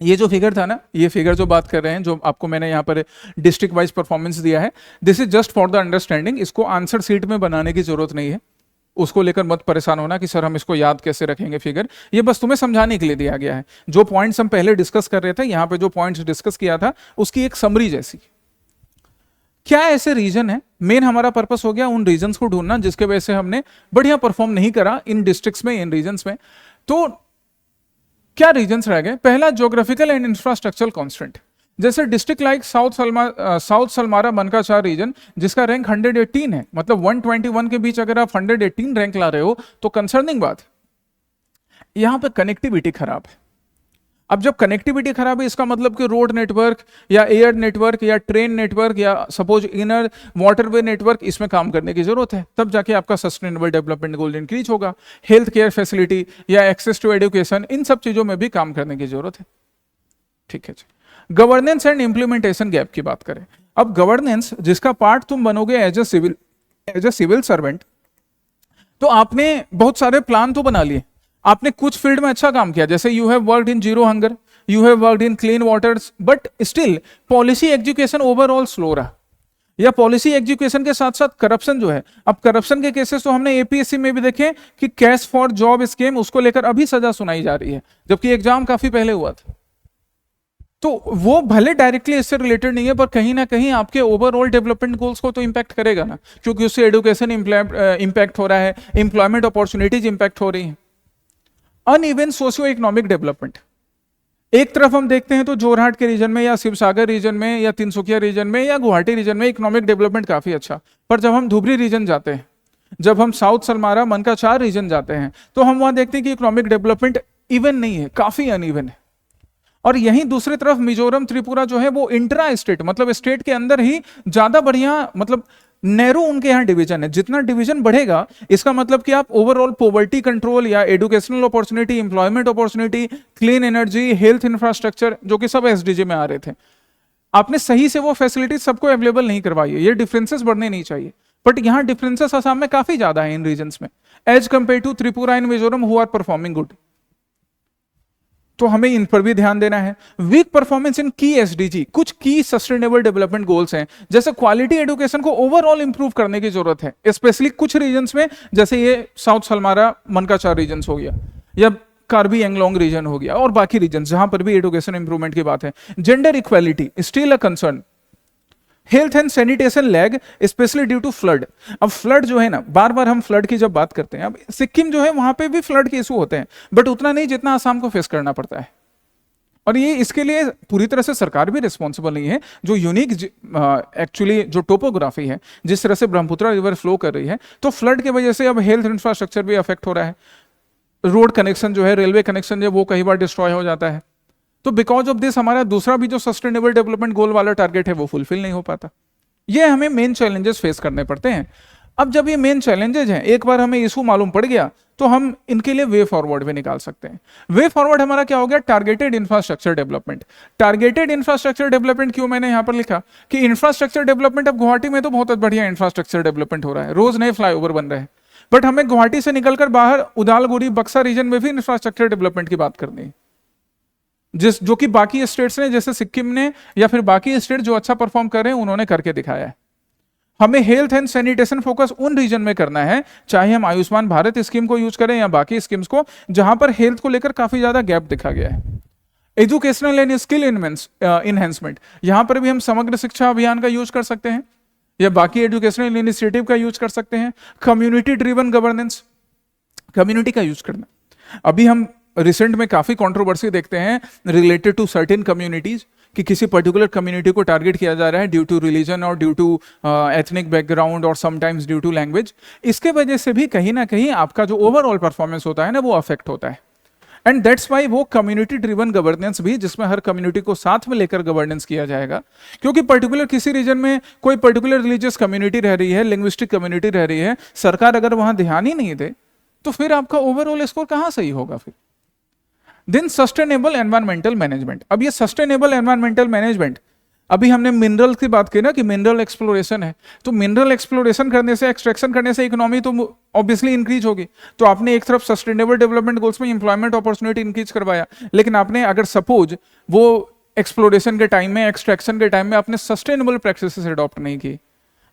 ये जो फिगर था ना, ये फिगर जो बात कर रहे हैं, जो आपको मैंने यहाँ पर डिस्ट्रिक्ट वाइज परफॉर्मेंस दिया है, this is just for the understanding. इसको आंसर सीट में बनाने की जरूरत नहीं है, उसको लेकर मत परेशान होना कि सर हम इसको याद कैसे रखेंगे फिगर। ये बस तुम्हें समझाने के लिए दिया गया है। जो पॉइंट्स हम पहले डिस्कस कर रहे थे, यहाँ पे जो पॉइंट्स डिस्कस किया था उसकी एक समरी जैसी। क्या ऐसे रीजन है, मेन हमारा पर्पस हो गया उन रीजन्स को ढूंढना जिसके वजह से हमने बढ़िया परफॉर्म नहीं करा इन डिस्ट्रिक्ट्स में, इन रीजन्स में। तो क्या रीजन्स रह गए? पहला, ज्योग्राफिकल एंड इंफ्रास्ट्रक्चरल कॉन्स्टेंट। जैसे district like south Salmara Bankachar region, जिसका रैंक 118 है, मतलब 121 के बीच अगर आप 118 रैंक ला रहे हो तो कंसर्निंग बात है। यहां पर कनेक्टिविटी खराब है। अब जब कनेक्टिविटी खराब है, इसका मतलब कि रोड नेटवर्क या एयर नेटवर्क या ट्रेन नेटवर्क या सपोज इनर वाटरवे नेटवर्क, इसमें काम करने की जरूरत है, तब जाके आपका सस्टेनेबल डेवलपमेंट गोल इंक्रीज होगा। हेल्थ केयर फैसिलिटी या एक्सेस टू एजुकेशन, इन सब चीजों में भी काम करने की जरूरत है। ठीक है जी। गवर्नेंस एंड इंप्लीमेंटेशन गैप की बात करें। अब गवर्नेंस, जिसका पार्ट तुम बनोगे एज ए सिविल सर्वेंट, तो आपने बहुत सारे प्लान तो बना लिए, आपने कुछ फील्ड में अच्छा काम किया, जैसे you have worked in zero hunger, you have worked in clean waters, but still policy education overall slow रहा, या पॉलिसी एजुकेशन के साथ साथ करप्शन जो है। अब करप्शन के केसेस तो हमने एपीएससी में भी देखे कि कैश फॉर जॉब स्कीम, उसको लेकर अभी सजा सुनाई जा रही है, जबकि एग्जाम काफी पहले हुआ था। तो वो भले डायरेक्टली इससे रिलेटेड नहीं है, पर कहीं ना कहीं आपके ओवरऑल डेवलपमेंट गोल्स को तो इंपैक्ट करेगा ना, क्योंकि उससे एजुकेशन इंपैक्ट हो रहा है, इंप्लॉयमेंट अपॉर्चुनिटीज इंपैक्ट हो रही है। अनइवन सोशियो इकोनॉमिक डेवलपमेंट, एक तरफ हम देखते हैं तो जोरहाट के रीजन में या शिवसागर रीजन में या तिनसुकिया रीजन में या गुवाहाटी रीजन में इकोनॉमिक डेवलपमेंट काफी अच्छा, पर जब हम धुबरी रीजन जाते हैं, जब हम साउथ सलमारा मनकाचार रीजन जाते हैं, तो हम वहां देखते हैं कि इकोनॉमिक डेवलपमेंट इवन नहीं है, काफी अनइवन है। और यहीं दूसरी तरफ मिजोरम त्रिपुरा जो है वो इंट्रा स्टेट, मतलब स्टेट के अंदर ही ज्यादा बढ़िया, मतलब नैरो उनके यहाँ डिवीजन है। जितना डिवीजन बढ़ेगा, इसका मतलब कि आप ओवरऑल पॉवर्टी कंट्रोल या educational opportunity, employment opportunity, clean energy, health infrastructure, जो कि सब एसडीजी में आ रहे थे, आपने सही से वो फैसिलिटी सबको अवेलेबल नहीं करवाई है। ये डिफरेंसेस बढ़ने नहीं चाहिए, बट यहाँ डिफरेंसेस असम में काफी ज्यादा है इन रीजन में, as compare to Tripura and Mizoram who are performing good. तो हमें इन पर भी ध्यान देना है। वीक परफॉर्मेंस इन की एसडीजी, कुछ की सस्टेनेबल डेवलपमेंट गोल्स हैं, जैसे क्वालिटी एजुकेशन को ओवरऑल इंप्रूव करने की जरूरत है, स्पेशली कुछ रीजन्स में, जैसे ये साउथ सलमारा मनकाचार रीजन हो गया या कार्बी एंगलोंग रीजन हो गया, और बाकी रीजन जहां पर भी एजुकेशन इंप्रूवमेंट की बात है। Gender equality still a concern. Health and sanitation lag specially due to flood. अब फ्लड जो है ना, बार बार हम फ्लड की जब बात करते हैं, अब सिक्किम जो है वहां पे भी फ्लड के इशू होते हैं, बट उतना नहीं जितना आसाम को फेस करना पड़ता है। और ये इसके लिए पूरी तरह से सरकार भी रिस्पॉन्सिबल नहीं है। जो यूनिक एक्चुअली जो टोपोग्राफी है, जिस तरह से ब्रह्मपुत्र रिवर फ्लो कर रही है, तो फ्लड की वजह से अब हेल्थ इंफ्रास्ट्रक्चर भी अफेक्ट हो रहा है। रोड कनेक्शन जो है, रेलवे कनेक्शन जो है, वो कई बार डिस्ट्रॉय हो जाता है। तो बिकॉज ऑफ दिस हमारा दूसरा भी जो सस्टेनेबल डेवलपमेंट गोल वाला टारगेट है वो फुलफिल नहीं हो पाता। ये हमें मेन चैलेंजेस फेस करने पड़ते हैं। अब जब ये मेन चैलेंजेस हैं, एक बार हमें इशू मालूम पड़ गया, तो हम इनके लिए वे फॉरवर्ड भी निकाल सकते हैं। वे फॉरवर्ड हमारा क्या हो गया? Targeted infrastructure development. Targeted infrastructure development क्यों मैंने यहां पर लिखा कि इंफ्रास्ट्रक्चर डेवलपमेंट, अब गुवाहाटी में तो बहुत बढ़िया इंफ्रास्ट्रक्चर डेवलपमेंट हो रहा है, रोज नए फ्लाईओवर बन रहे हैं, बट हमें गुवाहाटी से निकलकर बाहर उदालगुरी, बक्सा रीजन में भी इंफ्रास्ट्रक्चर डेवलपमेंट की बात करनी है, जो कि बाकी स्टेट्स ने, जैसे सिक्किम ने या फिर बाकी स्टेट जो अच्छा परफॉर्म कर रहे हैं, उन्होंने करके दिखाया है। हमें हेल्थ एंड सैनिटेशन फोकस उन रीजन में करना है, चाहे हम आयुष्मान भारत स्कीम को यूज करें या बाकी स्कीम्स को, जहां पर हेल्थ को लेकर काफी ज्यादा गैप दिखा गया है। एजुकेशनल एंड स्किल इनहेंसमेंट, यहां पर भी हम समग्र शिक्षा अभियान का यूज कर सकते हैं या बाकी एजुकेशनल इनिशिएटिव का यूज कर सकते हैं। कम्युनिटी ड्रिवन गवर्नेंस, कम्युनिटी का यूज करना। अभी हम रिसेंट में काफी कंट्रोवर्सी देखते हैं रिलेटेड टू सर्टेन कम्युनिटीज, कि किसी पर्टिकुलर कम्युनिटी को टारगेट किया जा रहा है ड्यू टू रिलीजन और ड्यू टू एथनिक बैकग्राउंड और समटाइम्स ड्यू टू लैंग्वेज। इसके वजह से भी कहीं ना कहीं आपका जो ओवरऑल परफॉर्मेंस होता है ना, वो अफेक्ट होता है। एंड दैट्स वाई वो कम्युनिटी ड्रिवन गवर्नेंस भी, जिसमें हर कम्युनिटी को साथ में लेकर गवर्नेंस किया जाएगा, क्योंकि पर्टिकुलर किसी रीजन में कोई पर्टिकुलर रिलीजियस कम्युनिटी रह रही है, लिंग्विस्टिक कम्युनिटी रह रही है, सरकार अगर वहां ध्यान ही नहीं दे, तो फिर आपका ओवरऑल स्कोर कहां सही होगा फिर। Then sustainable environmental management. अब ये सस्टेनेबल एनवायरमेंटल मैनेजमेंट अभी हमने मिनरल की बात की ना कि मिनरल एक्सप्लोरेशन है, तो मिनरल एक्सप्लोरेशन करने से, एक्सट्रैक्शन करने से इकोनॉमी तो ऑब्वियसली इंक्रीज होगी। तो आपने एक तरफ सस्टेनेबल डेवलपमेंट गोल्स में इंप्लॉयमेंट अपॉर्चुनिटी इंक्रीज करवाया, लेकिन आपने अगर सपोज वो एक्सप्लोरेशन के टाइम में, एक्सट्रैक्शन के टाइम में आपने सस्टेनेबल प्रैक्टिसेस अडॉप्ट नहीं की,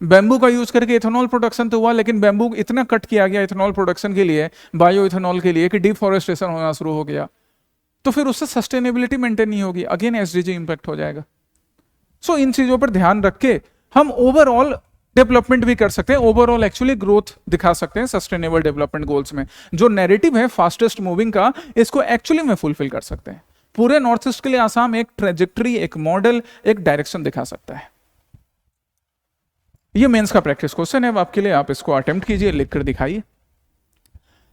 बैम्बू का यूज करके इथेनॉल प्रोडक्शन तो हुआ, लेकिन बैम्बू इतना कट किया गया इथेनॉल प्रोडक्शन के लिए, बायो इथेनॉल के लिए, कि डिफॉरेस्टेशन होना शुरू हो गया, तो फिर उससे सस्टेनेबिलिटी मेंटेन नहीं होगी, अगेन एसडीजी इंपैक्ट हो जाएगा। सो इन चीजों पर ध्यान रख के हम ओवरऑल डेवलपमेंट भी कर सकते हैं, ओवरऑल एक्चुअली ग्रोथ दिखा सकते हैं सस्टेनेबल डेवलपमेंट गोल्स में। जो नैरेटिव है फास्टेस्ट मूविंग का, इसको एक्चुअली में फुलफिल कर सकते हैं। पूरे नॉर्थ ईस्ट के लिए आसाम एक ट्रेजेक्टरी, एक मॉडल, एक डायरेक्शन दिखा सकता है। ये मेंस का प्रैक्टिस क्वेश्चन है अब आपके लिए, आप इसको अटेम्प्ट कीजिए, लिखकर दिखाइए।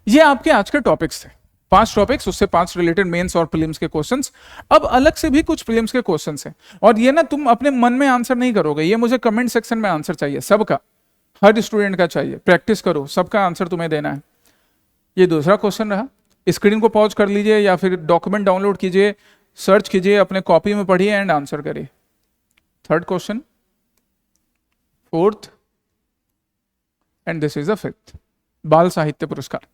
ये आपके आज के टॉपिक्स थे, 5 टॉपिक्स, उससे 5 रिलेटेड मेंस और प्रीलिम्स के क्वेश्चंस। अब अलग से भी कुछ प्रीलिम्स के क्वेश्चंस हैं, और ये ना तुम अपने मन में आंसर नहीं करोगे, ये मुझे कमेंट सेक्शन में आंसर चाहिए, सबका, हर स्टूडेंट का चाहिए। प्रैक्टिस करो, सबका आंसर तुम्हें देना है। ये दूसरा क्वेश्चन रहा, स्क्रीन को पॉज कर लीजिए या फिर डॉक्यूमेंट डाउनलोड कीजिए, सर्च कीजिए, अपने कॉपी में पढ़िए एंड आंसर करिए। Third question, fourth, and this is the fifth, बाल साहित्य पुरस्कार।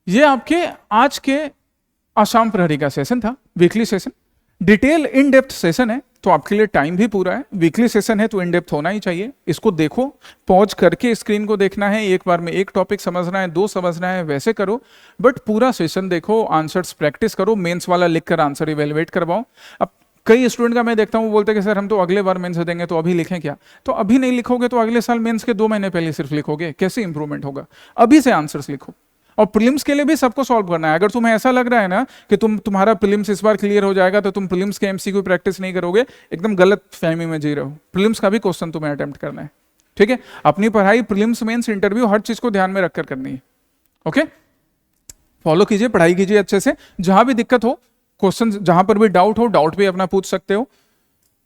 ये आपके आज के आसाम प्रहरी का सेशन था, weekly session, detail in depth session है, तो आपके लिए टाइम भी पूरा है। वीकली सेशन है तो इन डेप्थ होना ही चाहिए। इसको देखो, पॉज करके स्क्रीन को देखना है, एक बार में एक टॉपिक समझना है, 2 समझना है, वैसे करो, बट पूरा सेशन देखो, आंसर्स प्रैक्टिस करो, मेंस वाला लिखकर आंसर इवेलुएट करवाओ। अब कई स्टूडेंट का मैं देखता हूँ बोलते कि सर हम तो अगले बार मेंस देंगे, तो अभी लिखें क्या? तो अभी नहीं लिखोगे तो अगले साल मेंस के 2 महीने पहले सिर्फ लिखोगे, कैसे इंप्रूवमेंट होगा? अभी से आंसर्स लिखो। और प्रीलिम्स के लिए भी सबको सॉल्व करना है। अगर तुम्हें ऐसा लग रहा है ना कि तुम्हारा प्रीलिम्स इस बार क्लियर हो जाएगा, तो तुम प्रीलिम्स के एमसीक्यू प्रैक्टिस नहीं करोगे, एकदम गलत फहमी में जी रहे हो। प्रीलिम्स का भी क्वेश्चन तुम्हें अटेम्प्ट करना है, ठीक है? अपनी पढ़ाई प्रीलिम्स, मेंस, इंटरव्यू, हर चीज को ध्यान में रखकर करनी है। ओके, फॉलो कीजिए, पढ़ाई कीजिए अच्छे से। जहां भी दिक्कत हो, क्वेश्चन जहां पर भी डाउट हो, डाउट भी अपना पूछ सकते हो।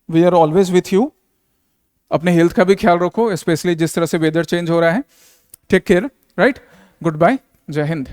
We are always with you. अपने हेल्थ का भी ख्याल रखो, स्पेशली जिस तरह से वेदर चेंज हो रहा है। Take care, right? Good bye, जय हिंद।